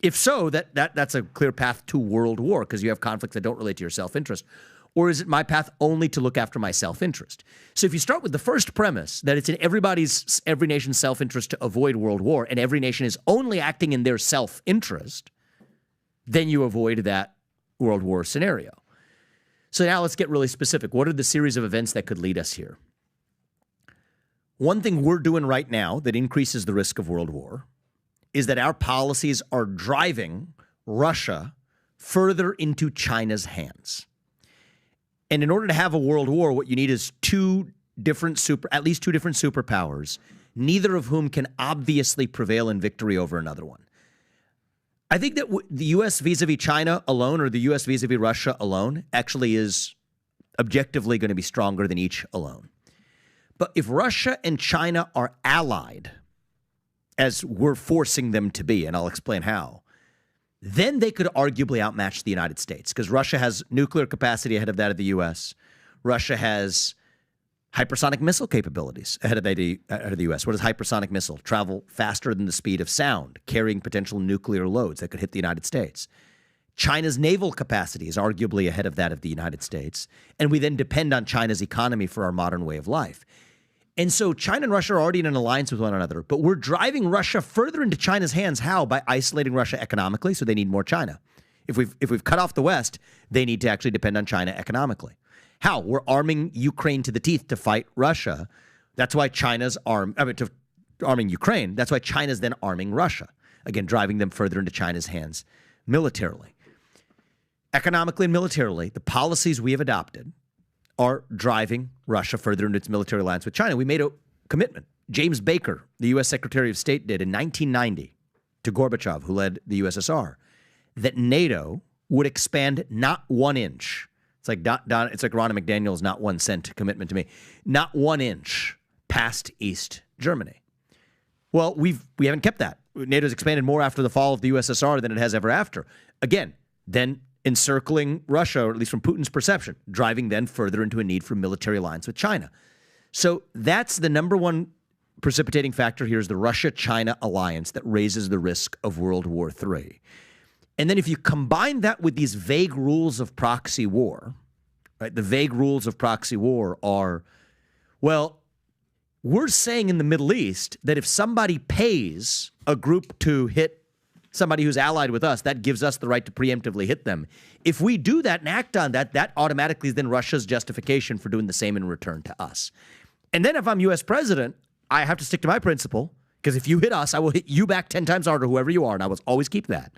If so, that's a clear path to world war because you have conflicts that don't relate to your self-interest. Or is it my path only to look after my self-interest? So if you start with the first premise that it's in every nation's self-interest to avoid world war and every nation is only acting in their self-interest, then you avoid that world war scenario. So now let's get really specific. What are the series of events that could lead us here? One thing we're doing right now that increases the risk of world war is that our policies are driving Russia further into China's hands. And in order to have a world war, what you need is at least two different superpowers, neither of whom can obviously prevail in victory over another one. I think that the U.S. vis-a-vis China alone or the U.S. vis-a-vis Russia alone actually is objectively going to be stronger than each alone. But if Russia and China are allied, as we're forcing them to be, and I'll explain how, then they could arguably outmatch the United States because Russia has nuclear capacity ahead of that of the U.S. Russia has hypersonic missile capabilities ahead of the U.S. What is hypersonic missile? Travel faster than the speed of sound, carrying potential nuclear loads that could hit the United States. China's naval capacity is arguably ahead of that of the United States, and we then depend on China's economy for our modern way of life. And so China and Russia are already in an alliance with one another, but we're driving Russia further into China's hands. How? By isolating Russia economically, so they need more China. If we've cut off the West, they need to actually depend on China economically. How? We're arming Ukraine to the teeth to fight Russia. That's why China's arming Ukraine. That's why China's then arming Russia. Again, driving them further into China's hands militarily. Economically and militarily, the policies we have adopted are driving Russia further into its military alliance with China. We made a commitment. James Baker, the U.S. Secretary of State, did in 1990 to Gorbachev, who led the USSR. that NATO would expand not 1 inch. It's like Ronna McDaniel's not 1 cent commitment to me. Not 1 inch past East Germany. Well, we haven't kept that. NATO's expanded more after the fall of the USSR than it has ever after. Again, then encircling Russia, or at least from Putin's perception, driving then further into a need for military alliance with China. So that's the number one precipitating factor here, is the Russia-China alliance that raises the risk of World War III. And then if you combine that with these vague rules of proxy war, right? The vague rules of proxy war are, well, we're saying in the Middle East that if somebody pays a group to hit somebody who's allied with us, that gives us the right to preemptively hit them. If we do that and act on that, that automatically is then Russia's justification for doing the same in return to us. And then if I'm U.S. president, I have to stick to my principle, because if you hit us, I will hit you back 10 times harder, whoever you are, and I will always keep that.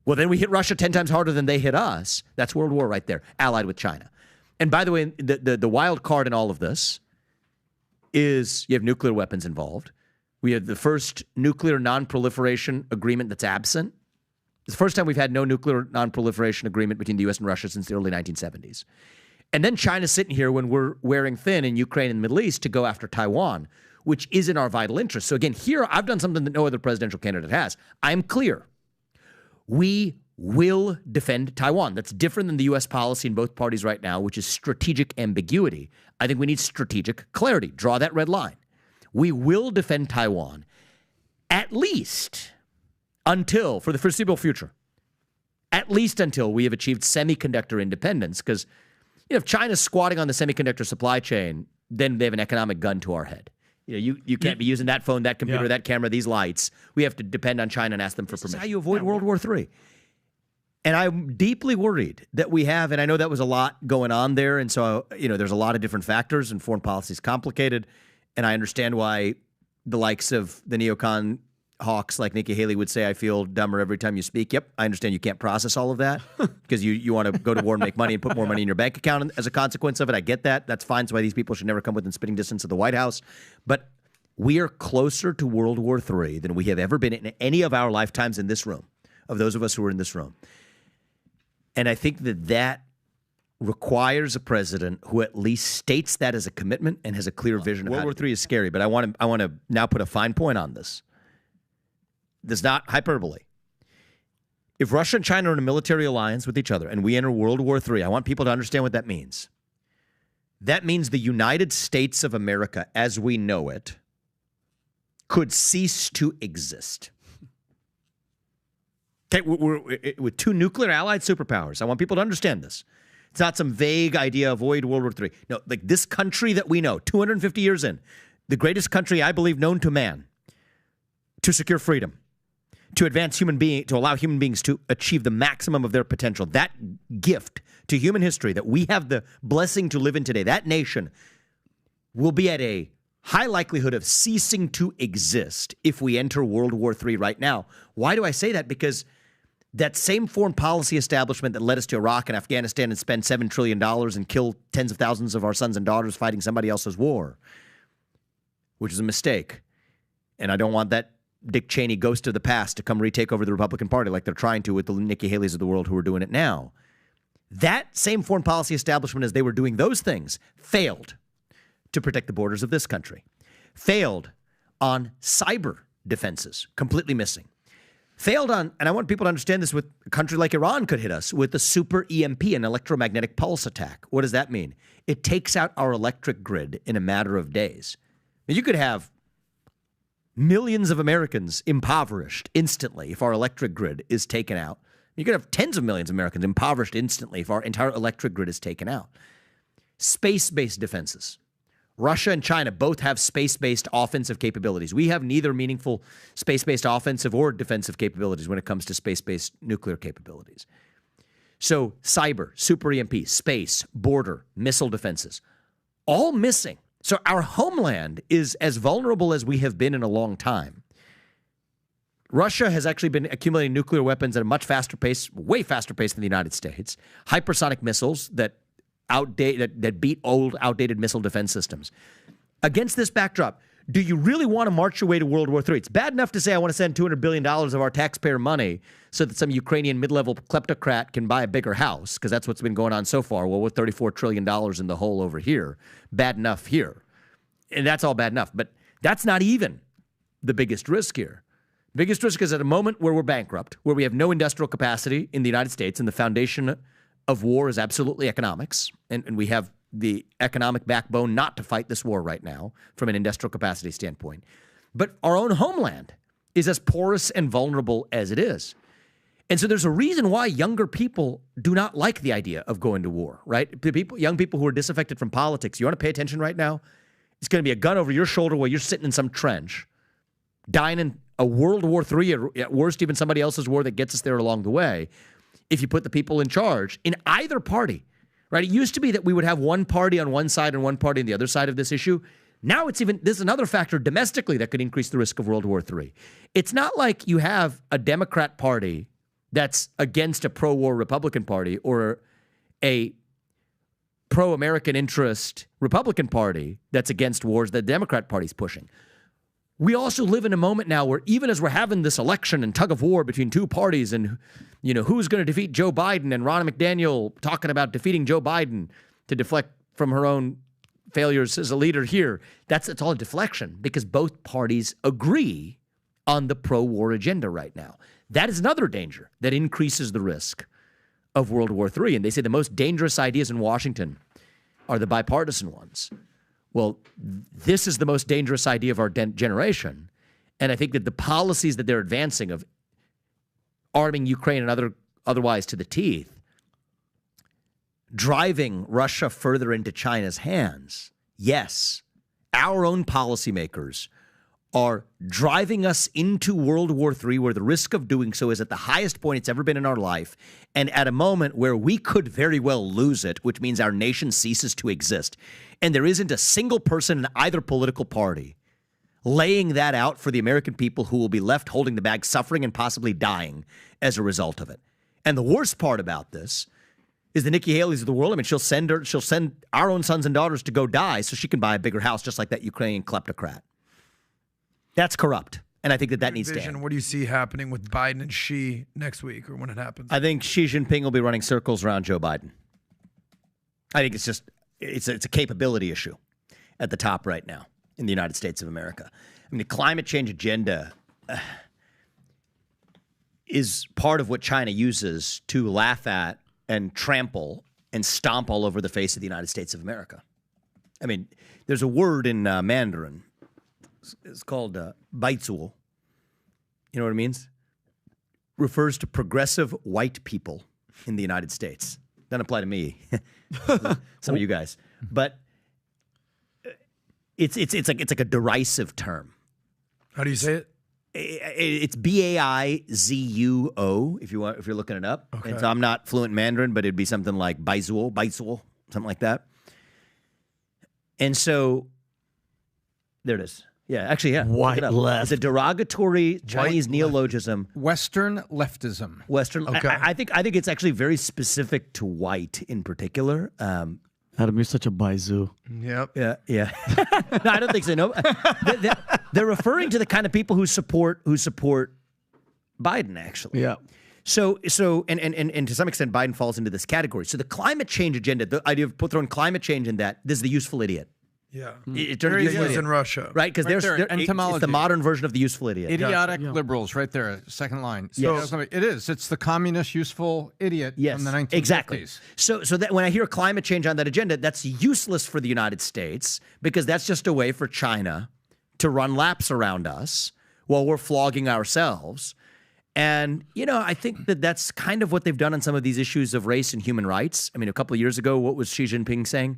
Well, then we hit Russia 10 times harder than they hit us. That's World War right there, allied with China. And by the way, the wild card in all of this is you have nuclear weapons involved. We have the first nuclear non-proliferation agreement that's absent. It's the first time we've had no nuclear non-proliferation agreement between the U.S. and Russia since the early 1970s. And then China's sitting here when we're wearing thin in Ukraine and the Middle East to go after Taiwan, which is in our vital interest. So again, here I've done something that no other presidential candidate has. I'm clear. We will defend Taiwan. That's different than the U.S. policy in both parties right now, which is strategic ambiguity. I think we need strategic clarity. Draw that red line. We will defend Taiwan at least until, for the foreseeable future, at least until we have achieved semiconductor independence. Because if China's squatting on the semiconductor supply chain, then they have an economic gun to our head. You can't be using that phone, that computer, that camera, these lights. We have to depend on China and ask them for permission. This is how you avoid World War III. And I'm deeply worried that we have, and I know that was a lot going on there, and so, there's a lot of different factors, and foreign policy is complicated, and I understand why the likes of the neocon hawks like Nikki Haley would say, I feel dumber every time you speak. Yep, I understand you can't process all of that because you want to go to war and make money and put more money in your bank account as a consequence of it. I get that. That's fine. That's why these people should never come within spitting distance of the White House. But we are closer to World War III than we have ever been in any of our lifetimes in this room, of those of us who are in this room. And I think that requires a president who at least states that as a commitment and has a clear vision of World War III is scary, but I want to now put a fine point on this. This is not hyperbole. If Russia and China are in a military alliance with each other and we enter World War III, I want people to understand what that means. That means the United States of America, as we know it, could cease to exist. Okay, we're with two nuclear allied superpowers. I want people to understand this. It's not some vague idea of avoid World War III. No, like this country that we know, 250 years in, the greatest country I believe known to man, to secure freedom, to advance to allow human beings to achieve the maximum of their potential. That gift to human history that we have the blessing to live in today, that nation will be at a high likelihood of ceasing to exist if we enter World War III right now. Why do I say that? Because that same foreign policy establishment that led us to Iraq and Afghanistan and spend $7 trillion and kill tens of thousands of our sons and daughters fighting somebody else's war, which is a mistake. And I don't want that Dick Cheney ghost of the past to come retake over the Republican Party like they're trying to with the Nikki Haley's of the world who are doing it now. That same foreign policy establishment, as they were doing those things, failed to protect the borders of this country, failed on cyber defenses, completely missing, failed on, and I want people to understand this, with a country like Iran could hit us with a super EMP, an electromagnetic pulse attack. What does that mean? It takes out our electric grid in a matter of days. You could have millions of Americans impoverished instantly if our electric grid is taken out. You could have tens of millions of Americans impoverished instantly if our entire electric grid is taken out. Space-based defenses. Russia and China both have space-based offensive capabilities. We have neither meaningful space-based offensive or defensive capabilities when it comes to space-based nuclear capabilities. So cyber, super EMP, space, border, missile defenses, all missing. So our homeland is as vulnerable as we have been in a long time. Russia has actually been accumulating nuclear weapons at a much faster pace, way faster pace than the United States. Hypersonic missiles that beat old, outdated missile defense systems. Against this backdrop, do you really want to march your way to World War III? It's bad enough to say I want to send $200 billion of our taxpayer money so that some Ukrainian mid-level kleptocrat can buy a bigger house, because that's what's been going on so far. Well, we're $34 trillion in the hole over here. Bad enough here. And that's all bad enough. But that's not even the biggest risk here. Biggest risk is at a moment where we're bankrupt, where we have no industrial capacity in the United States, and the foundation of war is absolutely economics, and we have the economic backbone not to fight this war right now from an industrial capacity standpoint. But our own homeland is as porous and vulnerable as it is. And so there's a reason why younger people do not like the idea of going to war, right? Young people who are disaffected from politics, you want to pay attention right now? It's going to be a gun over your shoulder while you're sitting in some trench, dying in a World War III, at worst even somebody else's war that gets us there along the way, if you put the people in charge in either party. Right? It used to be that we would have one party on one side and one party on the other side of this issue. Now there's another factor domestically that could increase the risk of World War III. It's not like you have a Democrat party that's against a pro-war Republican party or a pro-American interest Republican party that's against wars that the Democrat party's pushing. We also live in a moment now where even as we're having this election and tug of war between two parties and, who's going to defeat Joe Biden, and Ronna McDaniel talking about defeating Joe Biden to deflect from her own failures as a leader here, it's all a deflection because both parties agree on the pro-war agenda right now. That is another danger that increases the risk of World War III. And they say the most dangerous ideas in Washington are the bipartisan ones. Well, this is the most dangerous idea of our generation. And I think that the policies that they're advancing of arming Ukraine and otherwise to the teeth, driving Russia further into China's hands, yes, our own policymakers are driving us into World War III, where the risk of doing so is at the highest point it's ever been in our life, and at a moment where we could very well lose it, which means our nation ceases to exist. And there isn't a single person in either political party laying that out for the American people, who will be left holding the bag, suffering and possibly dying as a result of it. And the worst part about this is the Nikki Haley's of the world. I mean, she'll send our own sons and daughters to go die so she can buy a bigger house, just like that Ukrainian kleptocrat. That's corrupt. And I think that needs to end. What do you see happening with Biden and Xi next week or when it happens? I think Xi Jinping will be running circles around Joe Biden. I think it's a capability issue at the top right now in the United States of America. I mean, the climate change agenda is part of what China uses to laugh at and trample and stomp all over the face of the United States of America. I mean, there's a word in Mandarin. It's called baizuo. You know what it means? Refers to progressive white people in the United States. Doesn't apply to me. Some of you guys. But it's like a derisive term. How do you say it? It's Baizuo if you're looking it up. Okay. And so I'm not fluent in Mandarin, but it'd be something like baizuo, something like that. And so there it is. Yeah, actually, yeah. White left. It's a derogatory Chinese neologism. Western leftism. Okay. I think it's actually very specific to white in particular. Adam, you're such a baizu. Yep. Yeah. No, I don't think so. No, they're referring to the kind of people who support Biden, actually. Yeah. So and to some extent, Biden falls into this category. So the climate change agenda, the idea of throwing climate change in that, this is the useful idiot. Yeah. It was in Russia. Right? Because it's the modern version of the useful idiot. Idiotic liberals, right there, second line. Yes. So it is. It's the communist useful idiot from the 1950s. Exactly. So that when I hear climate change on that agenda, that's useless for the United States, because that's just a way for China to run laps around us while we're flogging ourselves. And, I think that's kind of what they've done on some of these issues of race and human rights. I mean, a couple of years ago, what was Xi Jinping saying?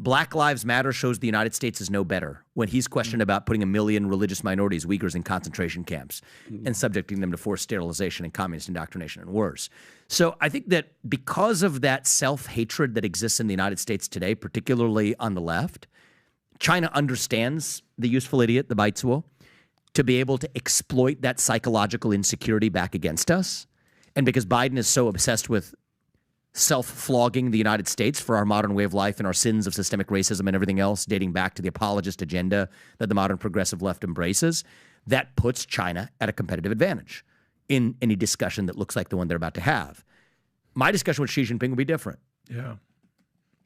Black Lives Matter shows the United States is no better, when he's questioned about putting 1 million religious minorities, Uyghurs, in concentration camps and subjecting them to forced sterilization and communist indoctrination and worse. So I think that because of that self-hatred that exists in the United States today, particularly on the left, China understands the useful idiot, the baizuo, to be able to exploit that psychological insecurity back against us. And because Biden is so obsessed with self-flogging the United States for our modern way of life and our sins of systemic racism and everything else, dating back to the apologist agenda that the modern progressive left embraces, that puts China at a competitive advantage in any discussion that looks like the one they're about to have. My discussion with Xi Jinping will be different. Yeah.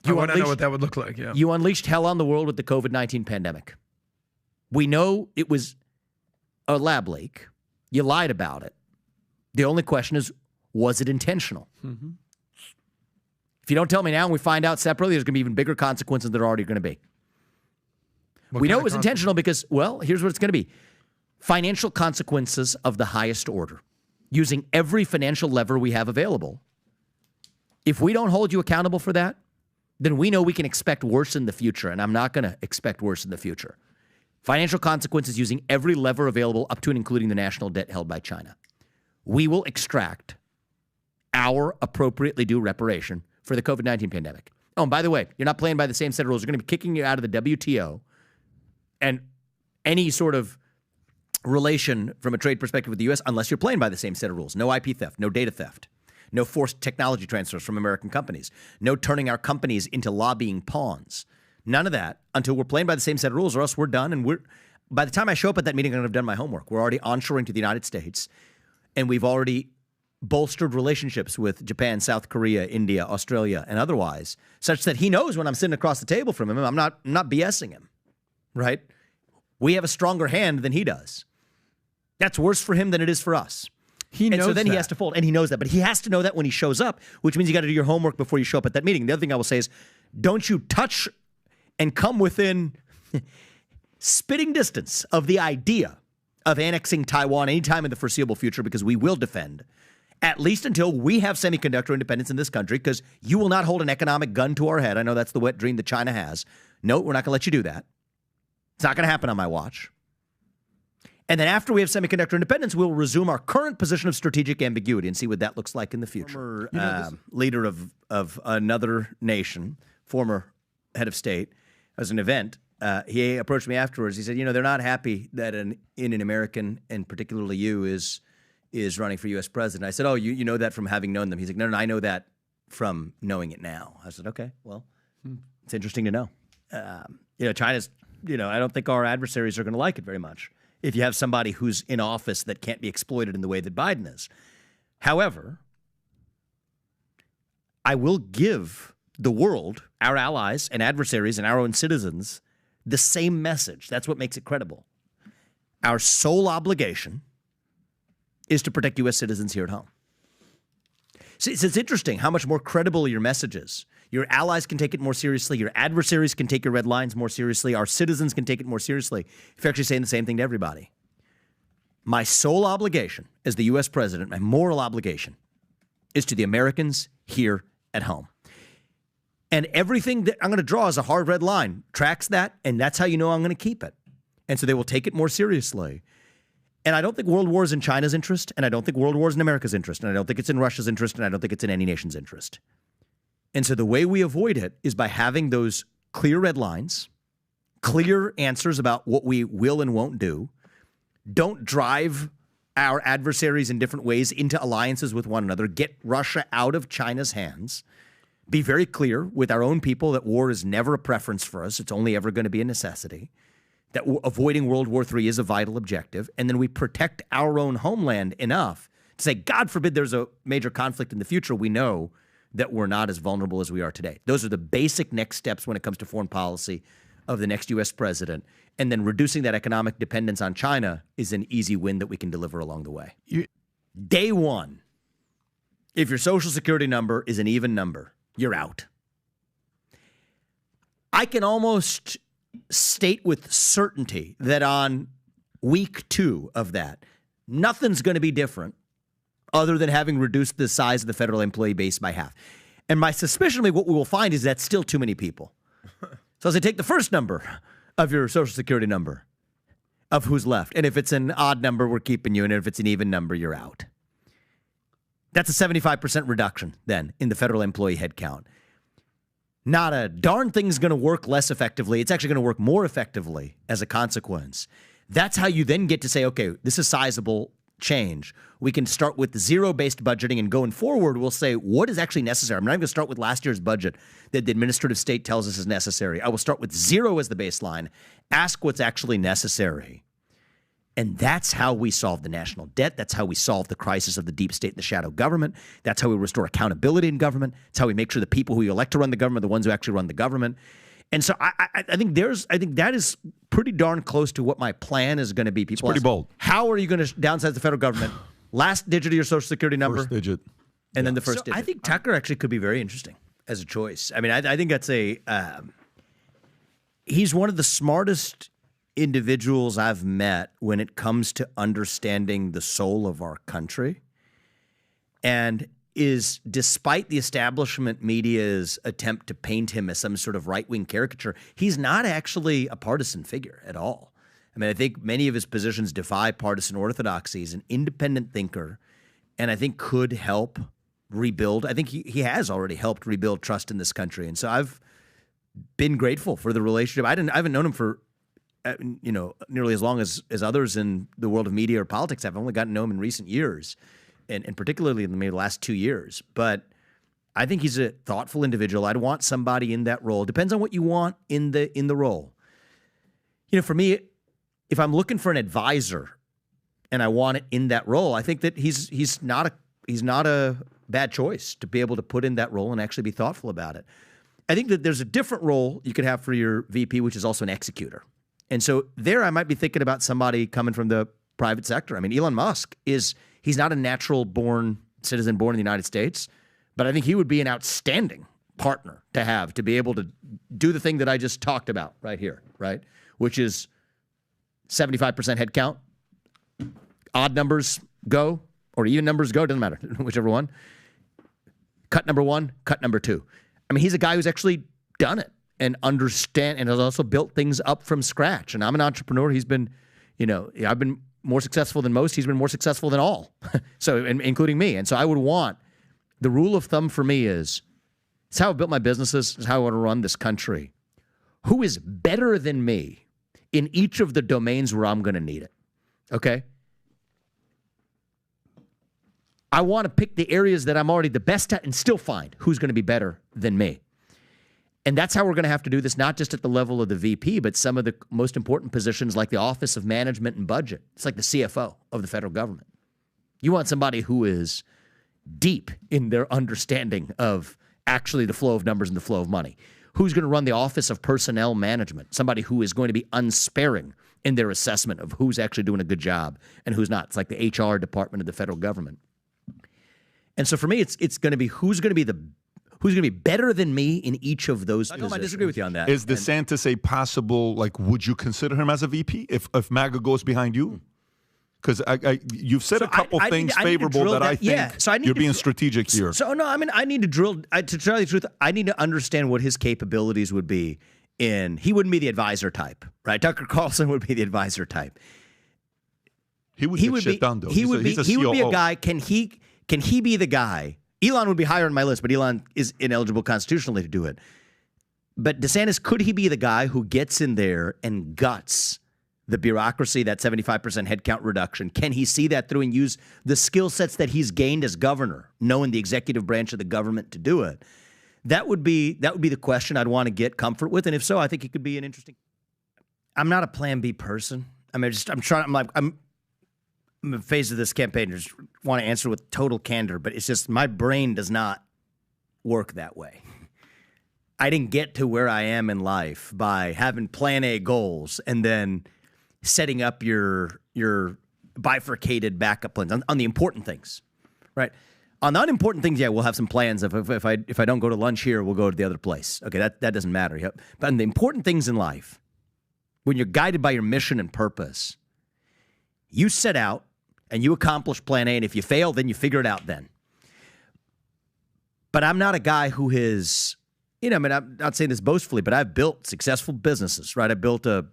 I want to know what that would look like, yeah. You unleashed hell on the world with the COVID-19 pandemic. We know it was a lab leak. You lied about it. The only question is, was it intentional? Mm-hmm. If you don't tell me now and we find out separately, there's going to be even bigger consequences than there are already going to be. We know it was intentional because, well, here's what it's going to be. Financial consequences of the highest order. Using every financial lever we have available. If we don't hold you accountable for that, then we know we can expect worse in the future, and I'm not going to expect worse in the future. Financial consequences using every lever available up to and including the national debt held by China. We will extract our appropriately due reparation for the COVID-19 pandemic. Oh, and by the way, you're not playing by the same set of rules. We're going to be kicking you out of the WTO and any sort of relation from a trade perspective with the U.S. unless you're playing by the same set of rules. No IP theft, no data theft, no forced technology transfers from American companies, no turning our companies into lobbying pawns. None of that until we're playing by the same set of rules, or else we're done. And by the time I show up at that meeting, I'm going to have done my homework. We're already onshoring to the United States, and we've already bolstered relationships with Japan, South Korea, India, Australia, and otherwise, such that he knows when I'm sitting across the table from him, I'm not BSing him, right? We have a stronger hand than he does. That's worse for him than it is for us. He knows and so then that. He has to fold, and he knows that. But he has to know that when he shows up, which means you got to do your homework before you show up at that meeting. The other thing I will say is, don't you touch and come within spitting distance of the idea of annexing Taiwan anytime in the foreseeable future, because we will defend, at least until we have semiconductor independence in this country, because you will not hold an economic gun to our head. I know that's the wet dream that China has. No, we're not going to let you do that. It's not going to happen on my watch. And then after we have semiconductor independence, we'll resume our current position of strategic ambiguity and see what that looks like in the future. Former leader of another nation, former head of state, as an event, he approached me afterwards. He said, they're not happy that an American, and particularly you, is running for U.S. president. I said, oh, you know that from having known them. He's like, no, I know that from knowing it now. I said, okay, well, it's interesting to know. China's, I don't think our adversaries are going to like it very much if you have somebody who's in office that can't be exploited in the way that Biden is. However, I will give the world, our allies and adversaries and our own citizens, the same message. That's what makes it credible. Our sole obligation is to protect U.S. citizens here at home. So it's interesting how much more credible your message is. Your allies can take it more seriously. Your adversaries can take your red lines more seriously. Our citizens can take it more seriously if you're actually saying the same thing to everybody. My sole obligation as the U.S. president, my moral obligation, is to the Americans here at home. And everything that I'm going to draw as a hard red line tracks that, and that's how you know I'm going to keep it. And so they will take it more seriously. And I don't think world war is in China's interest, and I don't think world war is in America's interest, and I don't think it's in Russia's interest, and I don't think it's in any nation's interest. And so the way we avoid it is by having those clear red lines, clear answers about what we will and won't do. Don't drive our adversaries in different ways into alliances with one another. Get Russia out of China's hands. Be very clear with our own people that war is never a preference for us. It's only ever going to be a necessity. That avoiding World War III is a vital objective. And then we protect our own homeland enough to say, God forbid there's a major conflict in the future, we know that we're not as vulnerable as we are today. Those are the basic next steps when it comes to foreign policy of the next U.S. president. And then reducing that economic dependence on China is an easy win that we can deliver along the way. Day one, if your Social Security number is an even number, you're out. I can almost state with certainty that on week 2 of that, nothing's going to be different other than having reduced the size of the federal employee base by half. And my suspicion of what we will find is that's still too many people. So as I take the first number of your Social Security number of who's left, and if it's an odd number, we're keeping you, and if it's an even number, you're out. That's a 75% reduction then in the federal employee headcount. Not a darn thing's going to work less effectively. It's actually going to work more effectively as a consequence. That's how you then get to say, okay, this is sizable. change. We can start with zero-based budgeting, and going forward, we'll say what is actually necessary. I'm not even going to start with last year's budget that the administrative state tells us is necessary. I will start with zero as the baseline, ask what's actually necessary. And that's how we solve the national debt. That's how we solve the crisis of the deep state and the shadow government. That's how we restore accountability in government. It's how we make sure the people who you elect to run the government are the ones who actually run the government. And so I think that is pretty darn close to what my plan is going to be. People it's pretty bold. How are you going to downsize the federal government? Last digit of your social security number. First digit. And then the first digit. I think Tucker actually could be very interesting as a choice. I mean, I think that's he's one of the smartest individuals I've met when it comes to understanding the soul of our country, and is, despite the establishment media's attempt to paint him as some sort of right-wing caricature, he's not actually a partisan figure at all. I mean, I think many of his positions defy partisan orthodoxy. He's an independent thinker, and I think could help rebuild. I think he has already helped rebuild trust in this country. And so I've been grateful for the relationship. I haven't known him for nearly as long as others in the world of media or politics. I've only gotten to know him in recent years, and particularly in maybe the last 2 years. But I think he's a thoughtful individual. I'd want somebody in that role. Depends on what you want in the role. For me, if I'm looking for an advisor and I want it in that role, I think that he's not a bad choice to be able to put in that role and actually be thoughtful about it. I think that there's a different role you could have for your VP, which is also an executor. And so there I might be thinking about somebody coming from the private sector. I mean, Elon Musk he's not a natural-born citizen born in the United States, but I think he would be an outstanding partner to have to be able to do the thing that I just talked about right here, right? Which is 75% headcount, odd numbers go, or even numbers go, doesn't matter, whichever one. Cut number one, cut number two. I mean, he's a guy who's actually done it and understand, and has also built things up from scratch. And I'm an entrepreneur. He's been, I've been more successful than most. He's been more successful than all, so including me. And so I would want, the rule of thumb for me is, it's how I built my businesses, it's how I want to run this country. Who is better than me in each of the domains where I'm going to need it? Okay? I want to pick the areas that I'm already the best at and still find who's going to be better than me. And that's how we're going to have to do this, not just at the level of the VP, but some of the most important positions like the Office of Management and Budget. It's like the CFO of the federal government. You want somebody who is deep in their understanding of actually the flow of numbers and the flow of money. Who's going to run the Office of Personnel Management? Somebody who is going to be unsparing in their assessment of who's actually doing a good job and who's not. It's like the HR department of the federal government. And so for me, it's going to be who's going to be better than me in each of those positions. I disagree with you on that. Is DeSantis a possible, would you consider him as a VP if MAGA goes behind you? Because you've said a couple things favorable that I think you're being strategic here. I need to drill, to tell you the truth, I need to understand what his capabilities would be he wouldn't be the advisor type, right? Tucker Carlson would be the advisor type. He would get shit done, though. He would be a guy, can he be the guy? Elon would be higher on my list, but Elon is ineligible constitutionally to do it. But DeSantis, could he be the guy who gets in there and guts the bureaucracy, that 75% headcount reduction? Can he see that through and use the skill sets that he's gained as governor, knowing the executive branch of the government to do it? That would be the question I'd want to get comfort with. And if so, I think he could be an interesting. I'm not a plan B person. I'm in the phase of this campaign, I just want to answer with total candor, but it's just my brain does not work that way. I didn't get to where I am in life by having plan A goals and then setting up your bifurcated backup plans on the important things, right? On the unimportant things, we'll have some plans of if I don't go to lunch here, we'll go to the other place. Okay, that doesn't matter. Yep. But on the important things in life, when you're guided by your mission and purpose, you set out and you accomplish plan A, and if you fail, then you figure it out then. But I'm not a guy who is, I'm not saying this boastfully, but I've built successful businesses, right? I built a,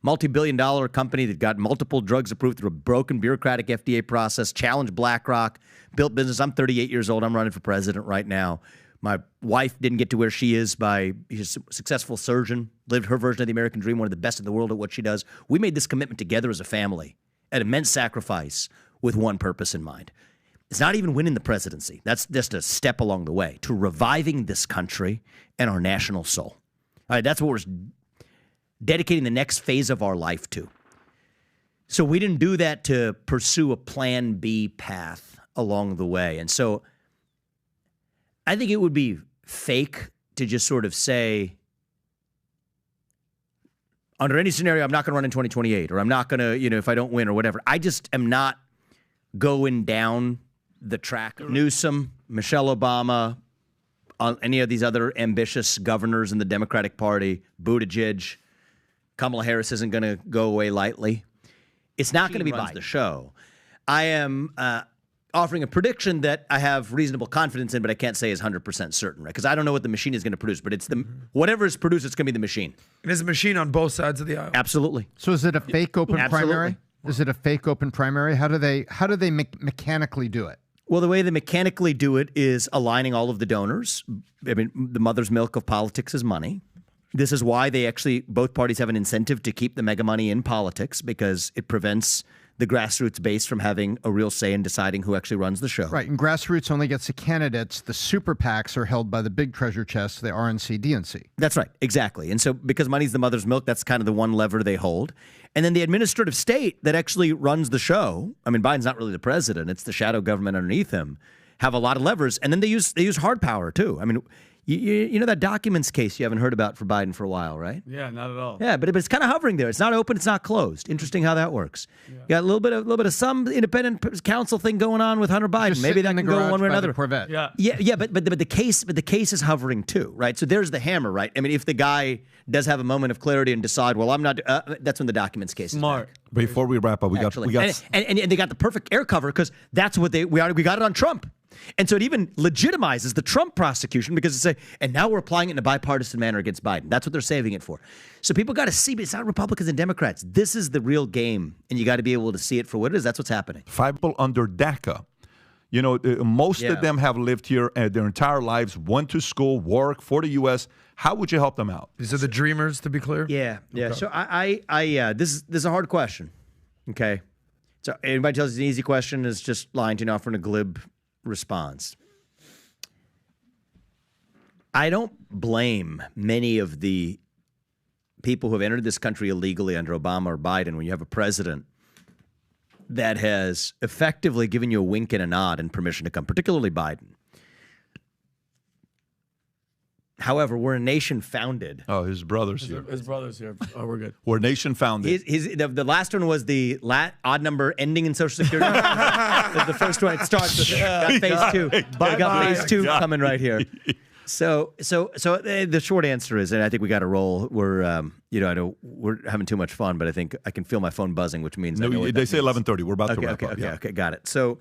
multi-billion-dollar company that got multiple drugs approved through a broken bureaucratic FDA process, challenged BlackRock, built business. I'm 38 years old. I'm running for president right now. My wife didn't get to where she is she's a successful surgeon, lived her version of the American dream, one of the best in the world at what she does. We made this commitment together as a family. an immense sacrifice with one purpose in mind. It's not even winning the presidency. That's just a step along the way to reviving this country and our national soul. All right, that's what we're dedicating the next phase of our life to. So we didn't do that to pursue a plan B path along the way. And so I think it would be fake to just sort of say, under any scenario, I'm not going to run in 2028, or I'm not going to, if I don't win or whatever. I just am not going down the track. Newsom, Michelle Obama, any of these other ambitious governors in the Democratic Party, Buttigieg, Kamala Harris isn't going to go away lightly. It's not going to be Biden. The show. I am offering a prediction that I have reasonable confidence in, but I can't say is 100% certain, right? Because I don't know what the machine is going to produce, but it's whatever is produced, it's going to be the machine. And there's a machine on both sides of the aisle. Absolutely. So is it a fake open primary? Is it a fake open primary? How do they mechanically do it? Well, the way they mechanically do it is aligning all of the donors. I mean, the mother's milk of politics is money. This is why both parties have an incentive to keep the mega money in politics, because it prevents the grassroots base from having a real say in deciding who actually runs the show. Right, and grassroots only gets the candidates. The super PACs are held by the big treasure chests, the RNC, DNC. That's right, exactly. And so because money's the mother's milk, that's kind of the one lever they hold. And then the administrative state that actually runs the show, I mean, Biden's not really the president, it's the shadow government underneath him, have a lot of levers. And then they use hard power, too. I mean, you know that documents case you haven't heard about for Biden for a while, right? Yeah, not at all. Yeah, but it's kind of hovering there. It's not open. It's not closed. Interesting how that works. Yeah. You got a little bit of some independent counsel thing going on with Hunter Biden. Just maybe that can go one way or another. Yeah, but the case is hovering too, right? So there's the hammer, right? I mean, if the guy does have a moment of clarity and decide, well, I'm not. That's when the documents case smart. Is back. Before we wrap up, we got and they got the perfect air cover because that's what we got it on Trump. And so it even legitimizes the Trump prosecution because it's and now we're applying it in a bipartisan manner against Biden. That's what they're saving it for. So people got to see, but it's not Republicans and Democrats. This is the real game, and you got to be able to see it for what it is. That's what's happening. 5 people under DACA. Most of them have lived here their entire lives, went to school, work for the U.S. How would you help them out? These are the dreamers, to be clear? Yeah. Okay. So this is a hard question, okay? So anybody tells us it's an easy question is just lying to you, offering a glib response. I don't blame many of the people who have entered this country illegally under Obama or Biden when you have a president that has effectively given you a wink and a nod and permission to come, particularly Biden. However, we're a nation founded. Oh, his brother's here. His brother's here. Oh, we're good. We're a nation founded. The last one was the odd number ending in Social Security. The first one, it starts with got phase 2. I got phase 2 coming right here. So the short answer is, and I think we got to roll. We're I know we're having too much fun, but I think I can feel my phone buzzing, which means they say 11:30. We're about to wrap up. Okay, got it. So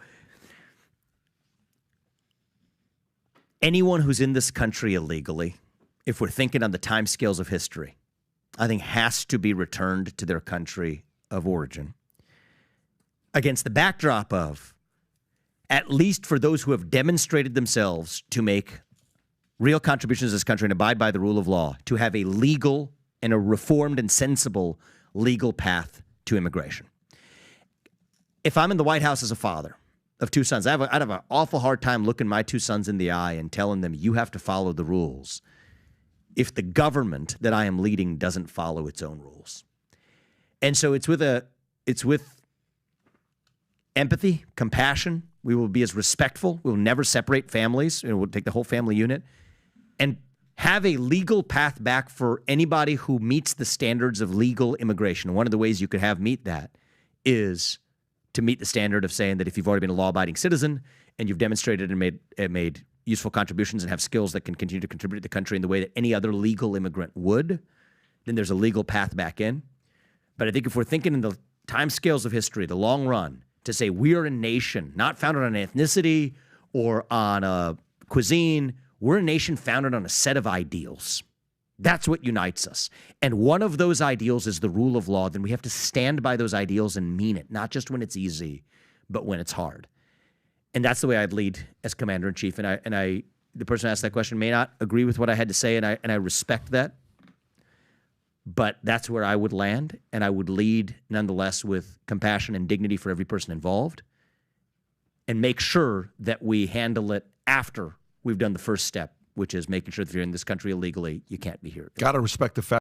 anyone who's in this country illegally, if we're thinking on the timescales of history, I think has to be returned to their country of origin against the backdrop of, at least for those who have demonstrated themselves to make real contributions to this country and abide by the rule of law, to have a legal and a reformed and sensible legal path to immigration. If I'm in the White House as a father of 2 sons, I'd have an awful hard time looking my 2 sons in the eye and telling them, you have to follow the rules, if the government that I am leading doesn't follow its own rules. And so it's with empathy, compassion. We will be as respectful. We will never separate families. We'll take the whole family unit and have a legal path back for anybody who meets the standards of legal immigration. One of the ways you could meet that is to meet the standard of saying that if you've already been a law-abiding citizen and you've demonstrated and made useful contributions and have skills that can continue to contribute to the country in the way that any other legal immigrant would, then there's a legal path back in. But I think if we're thinking in the timescales of history, the long run, to say we are a nation not founded on ethnicity or on a cuisine, we're a nation founded on a set of ideals. That's what unites us. And one of those ideals is the rule of law. Then we have to stand by those ideals and mean it, not just when it's easy, but when it's hard. And that's the way I'd lead as commander-in-chief. And I, the person who asked that question may not agree with what I had to say, and I respect that. But that's where I would land, and I would lead nonetheless with compassion and dignity for every person involved, and make sure that we handle it after we've done the first step, which is making sure that if you're in this country illegally, you can't be here. Got to respect the fact